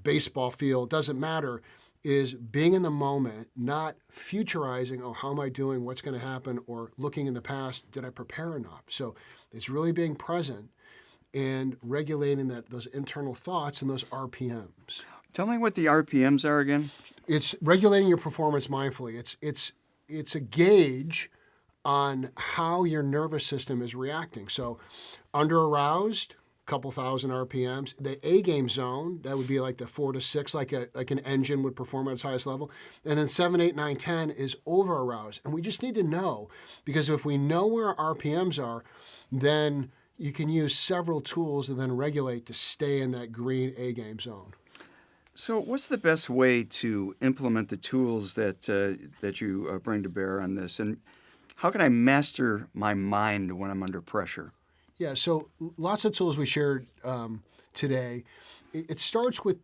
baseball field, doesn't matter, is being in the moment, not futurizing, oh, how am I doing, what's going to happen, or looking in the past, did I prepare enough? So it's really being present and regulating those internal thoughts and those RPMs. Tell me what the RPMs are again. It's regulating your performance mindfully. It's a gauge on how your nervous system is reacting. So under aroused, couple thousand RPMs. The A game zone, that would be like the 4 to 6, like an engine would perform at its highest level. And then 7, 8, 9, 10 is over aroused. And we just need to know, because if we know where our RPMs are, then you can use several tools to then regulate to stay in that green A game zone. So what's the best way to implement the tools that you bring to bear on this? And how can I master my mind when I'm under pressure? Yeah, so lots of tools we shared today. It starts with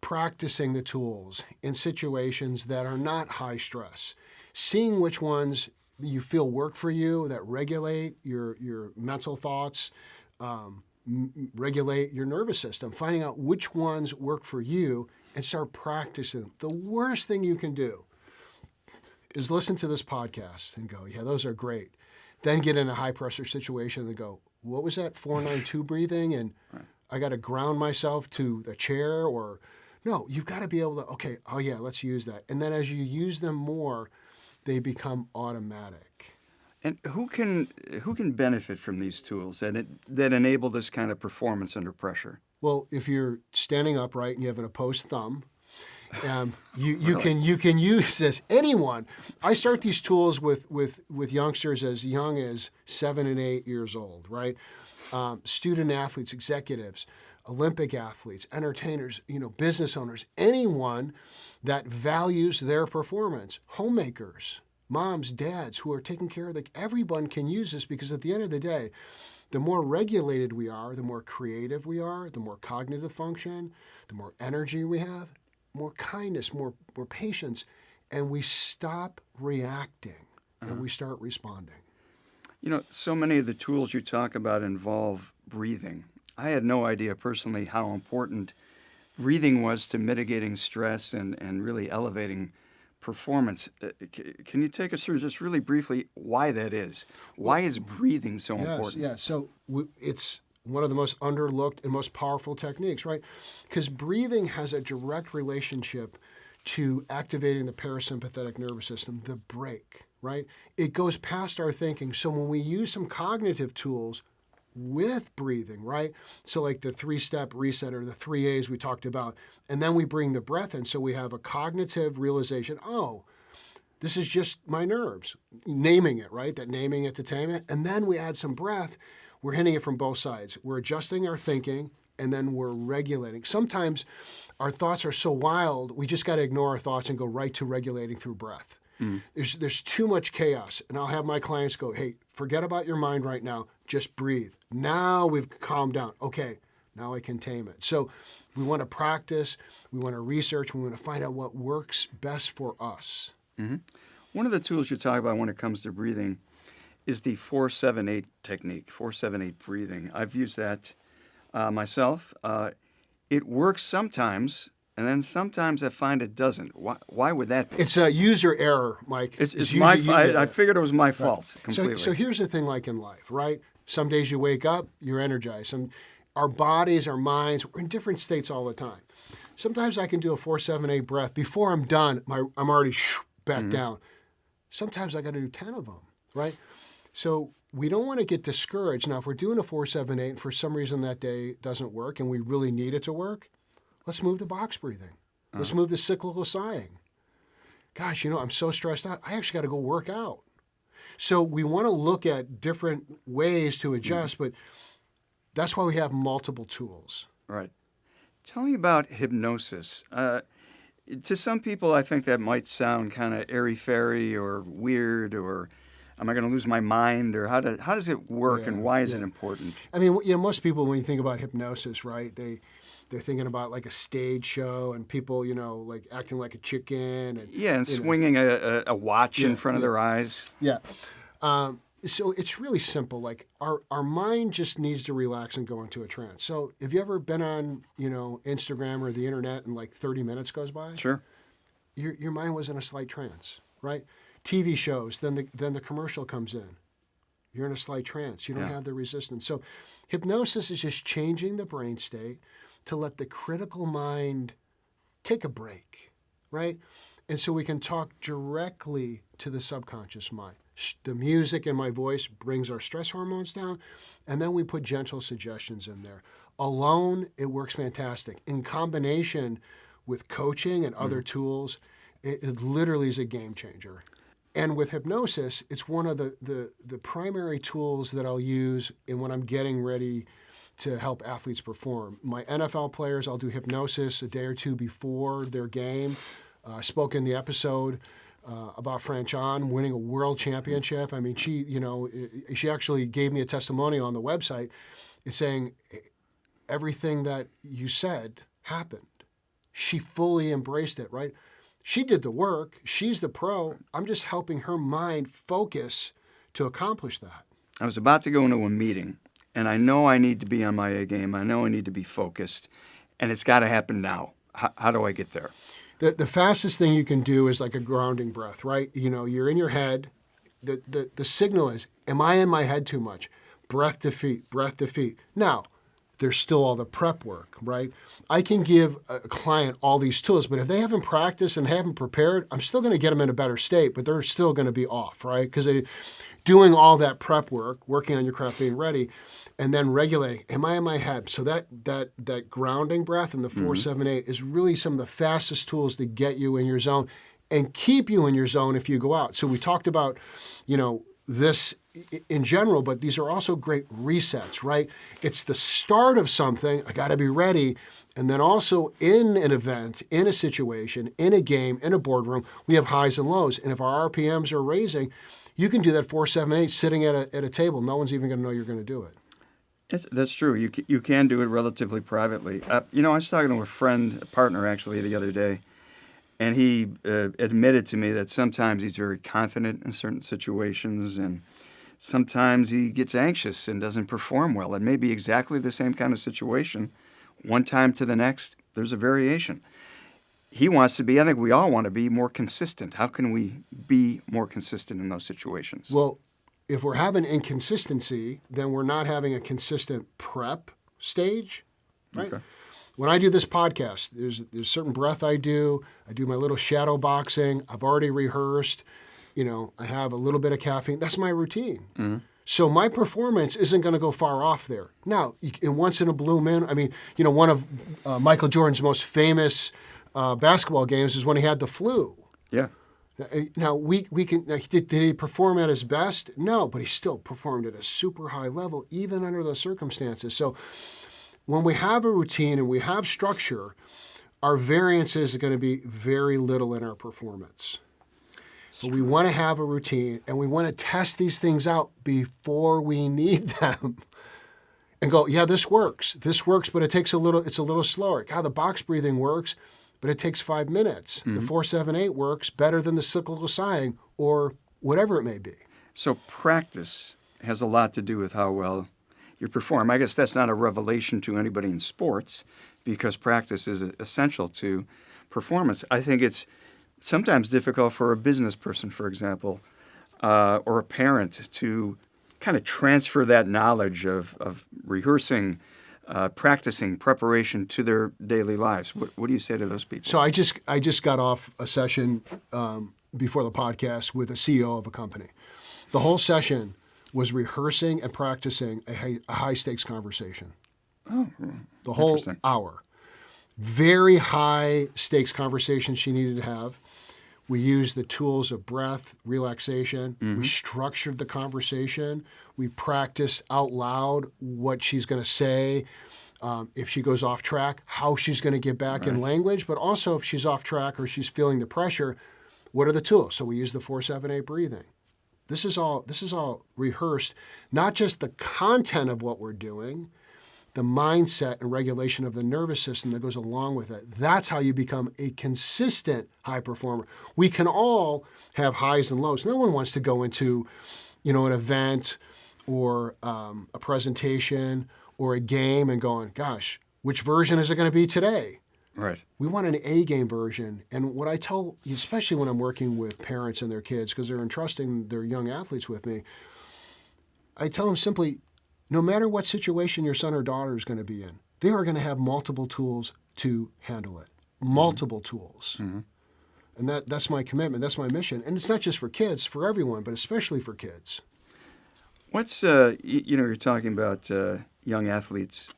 practicing the tools in situations that are not high stress, seeing which ones you feel work for you, that regulate your mental thoughts, regulate your nervous system, finding out which ones work for you and start practicing. The worst thing you can do is listen to this podcast and go, yeah, those are great. Then get in a high pressure situation and go, what was that 492 breathing? And right. I got to ground myself to the chair, or no, you've got to be able to, okay, oh yeah, let's use that. And then as you use them more, they become automatic. And who can benefit from these tools that enable this kind of performance under pressure? Well, if you're standing upright and you have an opposed thumb, you Really? can use this. Anyone. I start these tools with youngsters as young as 7 and 8 years old, right? Student athletes, executives, Olympic athletes, entertainers, business owners, anyone that values their performance, homemakers, moms, dads who are taking care of everyone can use this, because at the end of the day, the more regulated we are, the more creative we are, the more cognitive function, the more energy we have, more kindness, more patience, and we stop reacting and we start responding. So many of the tools you talk about involve breathing. I had no idea personally how important breathing was to mitigating stress and really elevating performance. Can you take us through just really briefly why that is? Why is breathing so important? Yeah, so it's one of the most underlooked and most powerful techniques, right? Because breathing has a direct relationship to activating the parasympathetic nervous system, the brake, right? It goes past our thinking. So when we use some cognitive tools with breathing, right? So like the 3-step reset or the 3 A's we talked about, and then we bring the breath in. So we have a cognitive realization, oh, this is just my nerves, naming it, right? That naming it to tame it. And then we add some breath. We're hitting it from both sides. We're adjusting our thinking, and then we're regulating. Sometimes our thoughts are so wild, we just got to ignore our thoughts and go right to regulating through breath. There's too much chaos, and I'll have my clients go, hey, forget about your mind right now. Just breathe. Now we've calmed down. Okay, now I can tame it. So we want to practice, we want to research, we want to find out what works best for us. Mm-hmm. One of the tools you talk about when it comes to breathing is the 4-7-8 technique, 4-7-8 breathing. I've used that myself. It works sometimes, and then sometimes I find it doesn't. Why would that be? It's a user error, Mike. It's my I figured it was my fault completely. So here's the thing, like in life, right? Some days you wake up, you're energized. Our bodies, our minds, we're in different states all the time. Sometimes I can do a 4-7-8 breath. Before I'm done, I'm already back down. Sometimes I got to do 10 of them, right? So we don't want to get discouraged. Now, if we're doing a 4-7-8 and for some reason that day doesn't work and we really need it to work, let's move to box breathing. Let's move to cyclical sighing. Gosh, I'm so stressed out. I actually got to go work out. So we want to look at different ways to adjust, but That's why we have multiple tools. Right. Tell me about hypnosis. To some people, I think that might sound kind of airy-fairy or weird, or am I going to lose my mind, or how does it work, and why is it important? I mean, most people, when you think about hypnosis, right, they're thinking about like a stage show and people, like acting like a chicken. And swinging a watch in front of their eyes. Yeah. So it's really simple. Like our mind just needs to relax and go into a trance. So have you ever been on, Instagram or the internet and like 30 minutes goes by? Sure. Your mind was in a slight trance, right? TV shows, then the commercial comes in. You're in a slight trance. You don't have the resistance. So hypnosis is just changing the brain state to let the critical mind take a break, right? And so we can talk directly to the subconscious mind. The music and my voice brings our stress hormones down, and then we put gentle suggestions in there. Alone, it works fantastic. In combination with coaching and other tools, it literally is a game changer. And with hypnosis, it's one of the primary tools that I'll use when I'm getting ready to help athletes perform. My NFL players, I'll do hypnosis a day or two before their game. I spoke in the episode about Franchon winning a world championship. I mean, she actually gave me a testimonial on the website. It's saying everything that you said happened. She fully embraced it, right? She did the work. She's the pro. I'm just helping her mind focus to accomplish that. I was about to go into a meeting, and I know I need to be on my A game. I know I need to be focused, and it's got to happen now. How do I get there? The fastest thing you can do is like a grounding breath, right? You're in your head. The signal is, am I in my head too much? Breath to feet, breath to feet. Now, there's still all the prep work, right? I can give a client all these tools, but if they haven't practiced and haven't prepared, I'm still going to get them in a better state, but they're still going to be off, right? Because doing all that prep work, working on your craft, being ready, and then regulating. Am I in my head? So that grounding breath and the 4-7-8 is really some of the fastest tools to get you in your zone and keep you in your zone if you go out. So we talked about, this in general, but these are also great resets, right? It's the start of something. I got to be ready. And then also in an event, in a situation, in a game, in a boardroom, we have highs and lows. And if our RPMs are raising, you can do that 4-7-8 sitting at a table. No one's even going to know you're going to do it. That's true. You can do it relatively privately. I was talking to a partner actually the other day, and he admitted to me that sometimes he's very confident in certain situations, and sometimes he gets anxious and doesn't perform well. It may be exactly the same kind of situation. One time to the next, there's a variation. He wants to be, I think we all want to be more consistent. How can we be more consistent in those situations? Well, if we're having inconsistency, then we're not having a consistent prep stage, right? Okay. When I do this podcast, there's certain breath I do my little shadow boxing. I've already rehearsed. I have a little bit of caffeine. That's my routine. Mm-hmm. So my performance isn't going to go far off there. Now, once in a blue moon, I mean, one of Michael Jordan's most famous basketball games is when he had the flu. Yeah. Now, we can. Did he perform at his best? No, but he still performed at a super high level, even under those circumstances. So when we have a routine and we have structure, our variances are going to be very little in our performance. So we want to have a routine, and we want to test these things out before we need them. And go, yeah, this works, but it's a little slower. God, the box breathing works, but it takes 5 minutes. Mm-hmm. The 4-7-8 works better than the cyclical sighing or whatever it may be. So practice has a lot to do with how well you perform. I guess that's not a revelation to anybody in sports because practice is essential to performance. I think it's sometimes difficult for a business person, for example, or a parent to kind of transfer that knowledge of rehearsing, practicing, preparation to their daily lives. What do you say to those people? So I just got off a session before the podcast with a CEO of a company. The whole session was rehearsing and practicing a high-stakes conversation. Oh, the whole hour. Very high-stakes conversation she needed to have. We used the tools of breath, relaxation. We structured the conversation. We practiced out loud what she's going to say. If she goes off track, how she's going to get back in language, but also if she's off track or she's feeling the pressure, what are the tools? So we use the 4-7-8 breathing. This is all rehearsed, not just the content of what we're doing, the mindset and regulation of the nervous system that goes along with it. That's how you become a consistent high performer. We can all have highs and lows. No one wants to go into, an event or a presentation or a game and going, gosh, which version is it going to be today? Right. We want an A-game version. And what I tell, especially when I'm working with parents and their kids, because they're entrusting their young athletes with me, I tell them simply, no matter what situation your son or daughter is going to be in, they are going to have multiple tools to handle it. Multiple tools. And that's my commitment. That's my mission. And it's not just for kids, for everyone, but especially for kids. What's, you're talking about young athletes,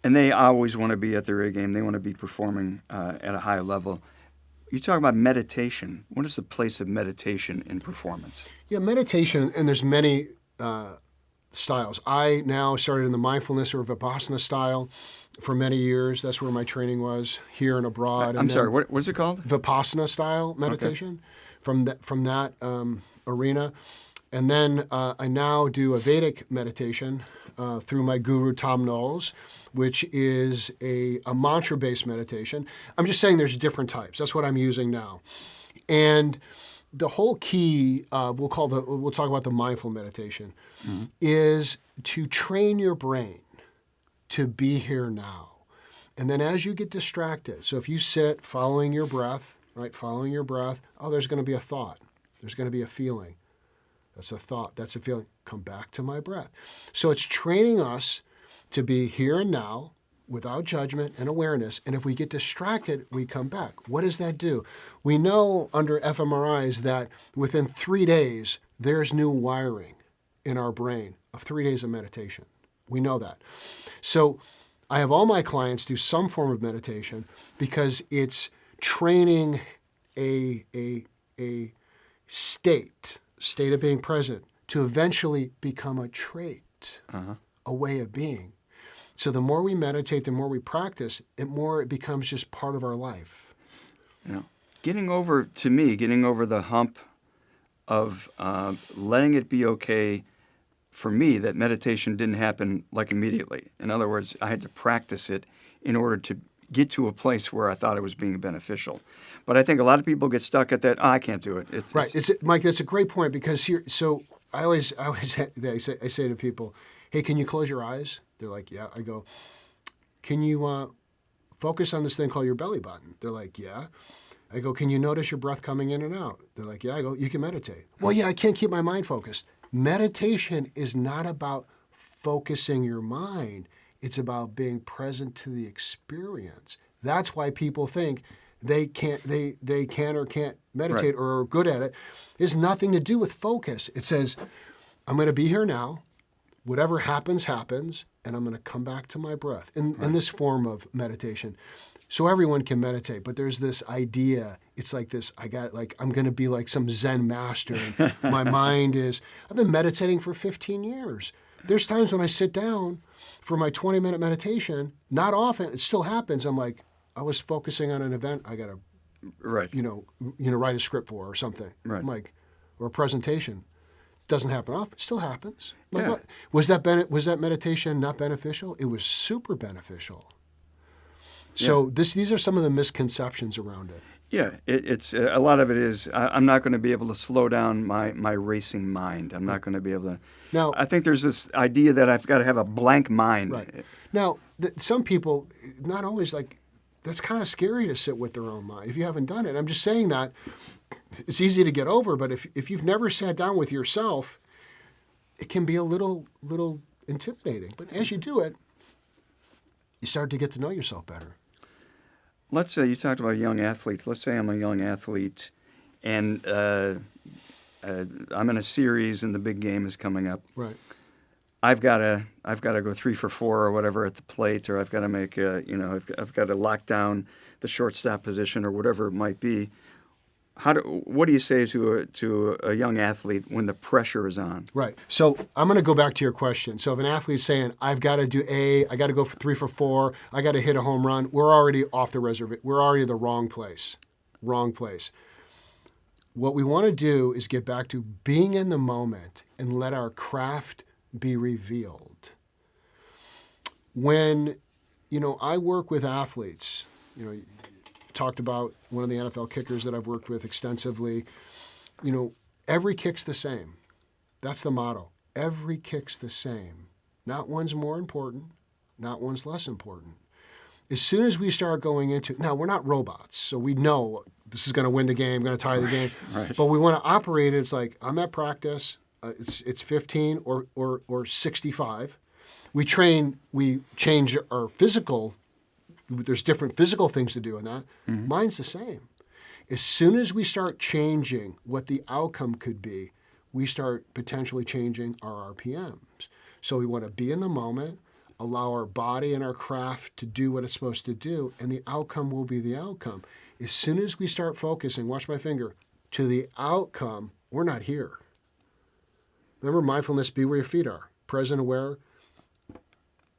and they always want to be at their A game. They want to be performing at a high level. You talk about meditation. What is the place of meditation in performance? Yeah, meditation, and there's many styles. I now started in the mindfulness or Vipassana style for many years. That's where my training was, here and abroad. I'm sorry, what is it called? Vipassana style meditation, from that arena. And then I now do a Vedic meditation through my guru, Tom Knowles, which is a mantra-based meditation. I'm just saying there's different types. That's what I'm using now. And the whole key, we'll talk about the mindful meditation, is to train your brain to be here now. And then as you get distracted, so if you sit following your breath, there's going to be a thought. There's going to be a feeling. That's a thought. That's a feeling. Come back to my breath. So it's training us to be here and now without judgment and awareness. And if we get distracted, we come back. What does that do? We know under fMRIs that within 3 days, there's new wiring in our brain of 3 days of meditation. We know that. So I have all my clients do some form of meditation because it's training a state of being present to eventually become a trait, a way of being. So the more we meditate, the more we practice, the more it becomes just part of our life. Yeah. Getting over the hump of letting it be okay for me that meditation didn't happen like immediately. In other words, I had to practice it in order to get to a place where I thought it was being beneficial. But I think a lot of people get stuck at that, I can't do it. Mike, that's a great point because I say to people, hey, can you close your eyes? They're like, yeah. I go, can you focus on this thing called your belly button? They're like, yeah. I go, can you notice your breath coming in and out? They're like, yeah. I go, you can meditate. Well, yeah, I can't keep my mind focused. Meditation is not about focusing your mind. It's about being present to the experience. That's why people think they can or can't meditate or are good at it. It has nothing to do with focus. It says, I'm going to be here now. Whatever happens, happens, and I'm going to come back to my breath in this form of meditation. So everyone can meditate, but there's this idea, it's like this, I'm going to be like some Zen master. And my mind is, I've been meditating for 15 years. There's times when I sit down for my 20-minute meditation, not often, it still happens. I'm like, I was focusing on an event I got to, write a script for or something. Right. I'm like, or a presentation. Doesn't happen often. It still happens. Yeah. Was that meditation not beneficial? It was super beneficial. So these are some of the misconceptions around it. Yeah, it's a lot of it is I'm not going to be able to slow down my racing mind. I'm not going to be able to. Now, I think there's this idea that I've got to have a blank mind. Right. Now, some people, not always that's kind of scary to sit with their own mind if you haven't done it. I'm just saying that it's easy to get over, but if you've never sat down with yourself, it can be a little intimidating. But as you do it, you start to get to know yourself better. Let's say you talked about young athletes. Let's say I'm a young athlete, and I'm in a series, and the big game is coming up. Right. I've got to go 3 for 4 or whatever at the plate, or I've got to make I've got to lock down the shortstop position or whatever it might be. what do you say to a young athlete when the pressure is on? Right. So I'm going to go back to your question. So if an athlete's saying, I've got to do I got to go for 3 for 4, I got to hit a home run, we're already off the reservation. We're already in the wrong place. Wrong place. What we want to do is get back to being in the moment and let our craft be revealed. When, I work with athletes, talked about one of the NFL kickers that I've worked with extensively. Every kick's the same. That's the motto. Every kick's the same. Not one's more important, not one's less important. As soon as we start going into, now we're not robots, so we know this is going to win the game, going to tie the game. Right. But we want to operate it. It's like, I'm at practice, it's 15 or 65. We change our physical. There's different physical things to do in that. Mm-hmm. Mine's the same. As soon as we start changing what the outcome could be, we start potentially changing our RPMs. So we want to be in the moment, allow our body and our craft to do what it's supposed to do, and the outcome will be the outcome. As soon as we start focusing, watch my finger, to the outcome, we're not here. Remember mindfulness, be where your feet are. Present, aware,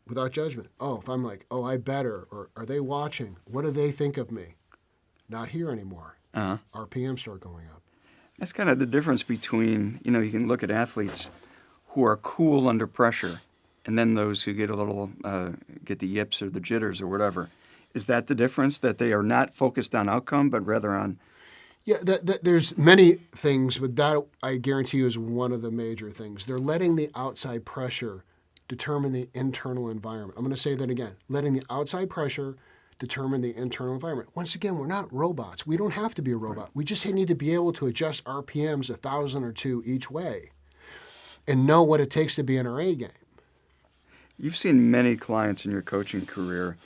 without judgment. Oh, if I'm like, I better, or are they watching? What do they think of me? Not here anymore. RPM start going up. That's kind of the difference between, you can look at athletes who are cool under pressure and then those who get a little, get the yips or the jitters or whatever. Is that the difference, that they are not focused on outcome, but rather on... Yeah, there's many things, but that, I guarantee you, is one of the major things. They're letting the outside pressure determine the internal environment. I'm going to say that again. Letting the outside pressure determine the internal environment. Once again, we're not robots. We don't have to be a robot. Right. We just need to be able to adjust RPMs 1,000 or 2 each way and know what it takes to be in our A game. You've seen many clients in your coaching career.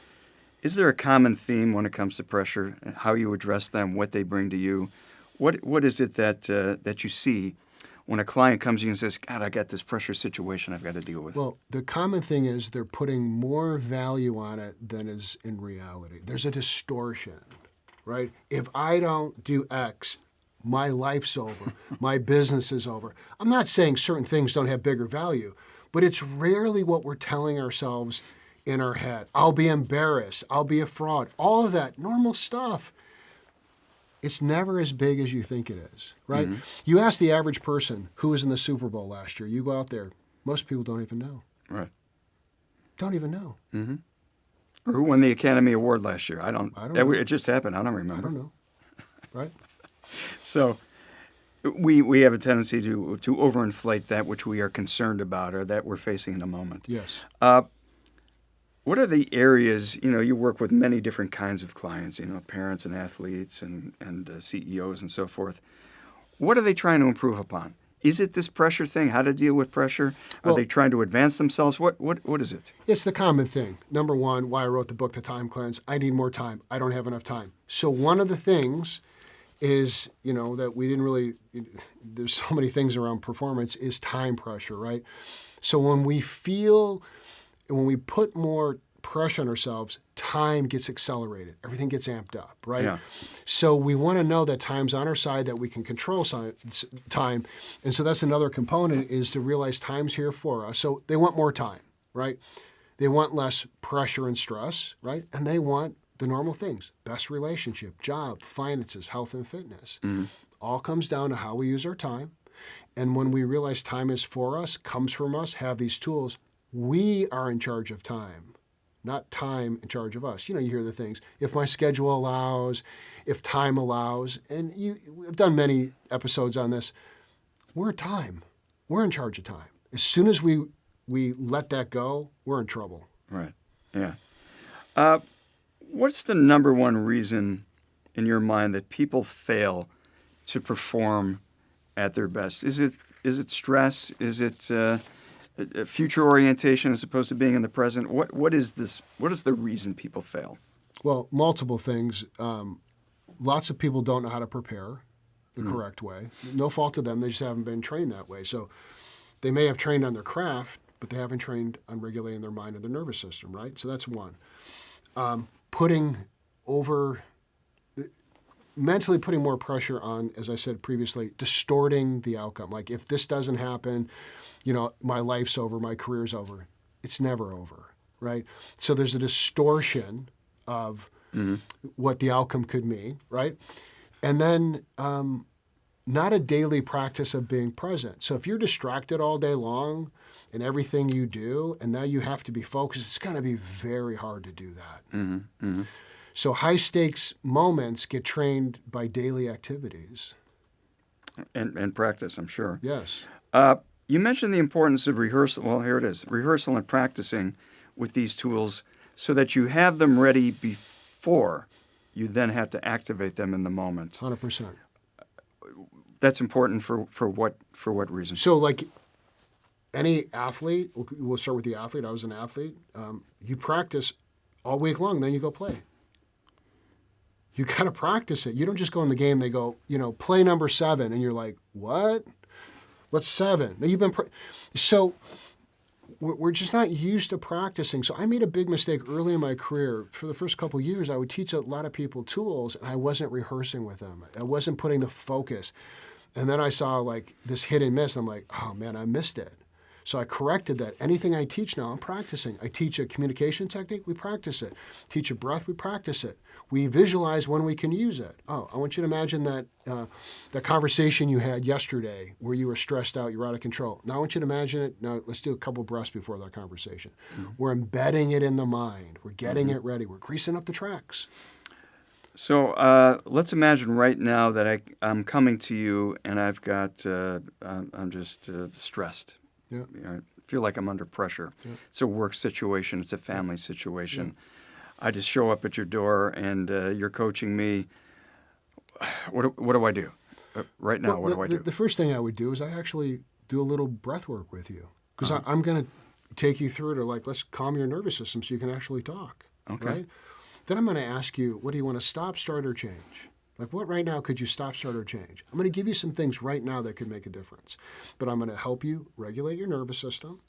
Is there a common theme when it comes to pressure, how you address them, what they bring to you? What is it that you see when a client comes to you and says, God, I got this pressure situation I've got to deal with? Well, the common thing is they're putting more value on it than is in reality. There's a distortion, right? If I don't do X, my life's over, my business is over. I'm not saying certain things don't have bigger value, but it's rarely what we're telling ourselves in our head. I'll be embarrassed. I'll be a fraud. All of that normal stuff. It's never as big as you think it is, right? Mm-hmm. You ask the average person who was in the Super Bowl last year, you go out there, most people don't even know. Right. Don't even know. Mm-hmm. Or who won the Academy Award last year? I don't know. It just happened. I don't remember. I don't know. Right? So we have a tendency to overinflate that which we are concerned about or that we're facing in a moment. Yes. What are the areas, you work with many different kinds of clients, parents and athletes and CEOs and so forth. What are they trying to improve upon? Is it this pressure thing, how to deal with pressure? Are they trying to advance themselves? What is it? It's the common thing. Number one, why I wrote the book, The Time Cleanse. I need more time. I don't have enough time. So one of the things is, that we didn't really, there's so many things around performance, is time pressure, right? So when we put more pressure on ourselves, time gets accelerated. Everything gets amped up, right? Yeah. So we want to know that time's on our side, that we can control time. And so that's another component, is to realize time's here for us. So they want more time, right? They want less pressure and stress, right? And they want the normal things: best relationship, job, finances, health, and fitness. Mm-hmm. All comes down to how we use our time. And when we realize time is for us, comes from us, have these tools, we are in charge of time, not time in charge of us. You hear the things, if my schedule allows, if time allows, and I've done many episodes on this. We're time. We're in charge of time. As soon as we let that go, we're in trouble. Right. Yeah. What's the number one reason in your mind that people fail to perform at their best? Is it stress? Is it future orientation as opposed to being in the present? What is this? What is the reason people fail? Well, multiple things. Lots of people don't know how to prepare the correct way. No fault to them. They just haven't been trained that way. So they may have trained on their craft, but they haven't trained on regulating their mind and their nervous system, right? So that's one. Putting over mentally putting more pressure on, as I said previously, distorting the outcome. Like if this doesn't happen, my life's over, my career's over. It's never over, right? So there's a distortion of what the outcome could mean, right? And then not a daily practice of being present. So if you're distracted all day long in everything you do, and now you have to be focused, it's going to be very hard to do that. So high stakes moments get trained by daily activities. And practice, I'm sure. Yes. You mentioned the importance of rehearsal. Well, here it is. Rehearsal and practicing with these tools so that you have them ready before you then have to activate them in the moment. 100%. That's important for what reason? So like any athlete, we'll start with the athlete. I was an athlete. You practice all week long, then you go play. You got to practice it. You don't just go in the game, they go, play number 7, and you're like, what? What's 7? No, you've been so we're just not used to practicing. So I made a big mistake early in my career. For the first couple of years, I would teach a lot of people tools, and I wasn't rehearsing with them. I wasn't putting the focus. And then I saw like this hit and miss. I'm like, oh man, I missed it. So I corrected that. Anything I teach now, I'm practicing. I teach a communication technique, we practice it. Teach a breath, we practice it. We visualize when we can use it. Oh, I want you to imagine that that conversation you had yesterday where you were stressed out, you're out of control. Now I want you to imagine it. Now let's do a couple breaths before that conversation. We're embedding it in the mind. We're getting it ready. We're greasing up the tracks. So let's imagine right now that I'm coming to you and I've got, I'm just stressed. Yeah. I feel like I'm under pressure. Yeah. It's a work situation. It's a family situation. I just show up at your door and you're coaching me. What do I do right now? Well, what do I do? The first thing I would do is I actually do a little breath work with you because I'm going to take you through to let's calm your nervous system so you can actually talk. Okay. Right? Then I'm going to ask you, what do you want to stop, start, or change? Like what right now could you stop, start, or change? I'm going to give you some things right now that could make a difference. But I'm going to help you regulate your nervous system.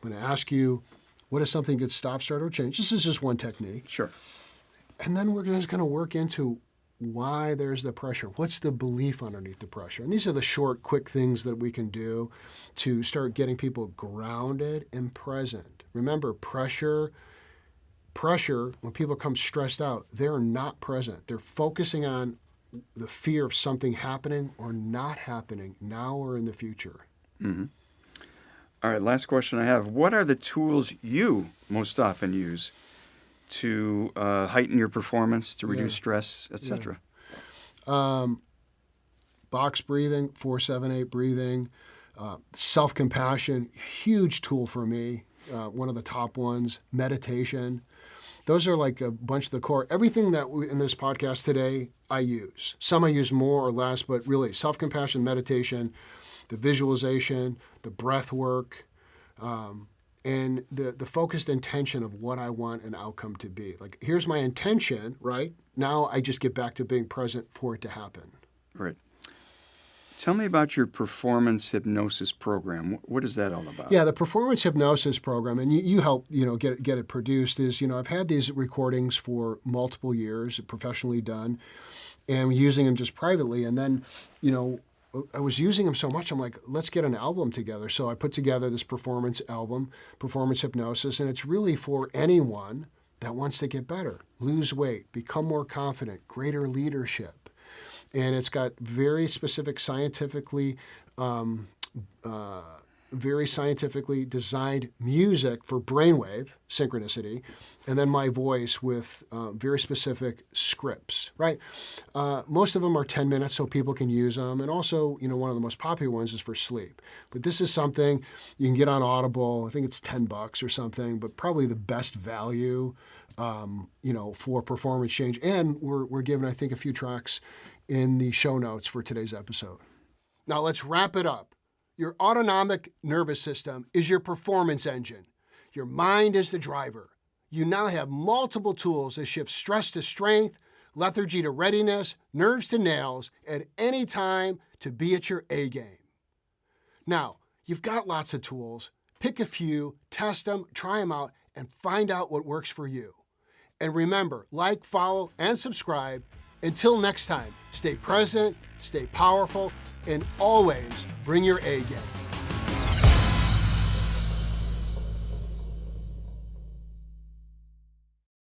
I'm going to ask you, what is something you could stop, start, or change? This is just one technique. Sure. And then we're just going to work into why there's the pressure. What's the belief underneath the pressure? And these are the short, quick things that we can do to start getting people grounded and present. Remember, pressure, when people come stressed out, they're not present. They're focusing on the fear of something happening or not happening now or in the future. Mm-hmm. All right, last question I have. What are the tools you most often use to heighten your performance, to reduce stress, etc.? Box breathing, 4-7-8 breathing, self-compassion, huge tool for me, one of the top ones, meditation. Those are like a bunch of the core. Everything that in this podcast today, I use. Some I use more or less, but really self-compassion, meditation, the visualization, the breath work, and the focused intention of what I want an outcome to be. Like, here's my intention, right? Now I just get back to being present for it to happen. Right. Tell me about your performance hypnosis program. What is that all about? Yeah, the performance hypnosis program, and you help get it produced. Is I've had these recordings for multiple years, professionally done, and using them just privately. And then, I was using them so much. I'm like, let's get an album together. So I put together this performance album, Performance Hypnosis, and it's really for anyone that wants to get better, lose weight, become more confident, greater leadership. And it's got very specific scientifically designed music for brainwave synchronicity, and then my voice with very specific scripts, right? Most of them are 10 minutes so people can use them. And also, one of the most popular ones is for sleep. But this is something you can get on Audible. I think it's $10 or something, but probably the best value, for performance change. And we're giving, I think, a few tracks in the show notes for today's episode. Now let's wrap it up. Your autonomic nervous system is your performance engine. Your mind is the driver. You now have multiple tools that shift stress to strength, lethargy to readiness, nerves to nails at any time to be at your A game. Now, you've got lots of tools. Pick a few, test them, try them out, and find out what works for you. And remember, like, follow, and subscribe Until next time, stay present, stay powerful, and always bring your A game.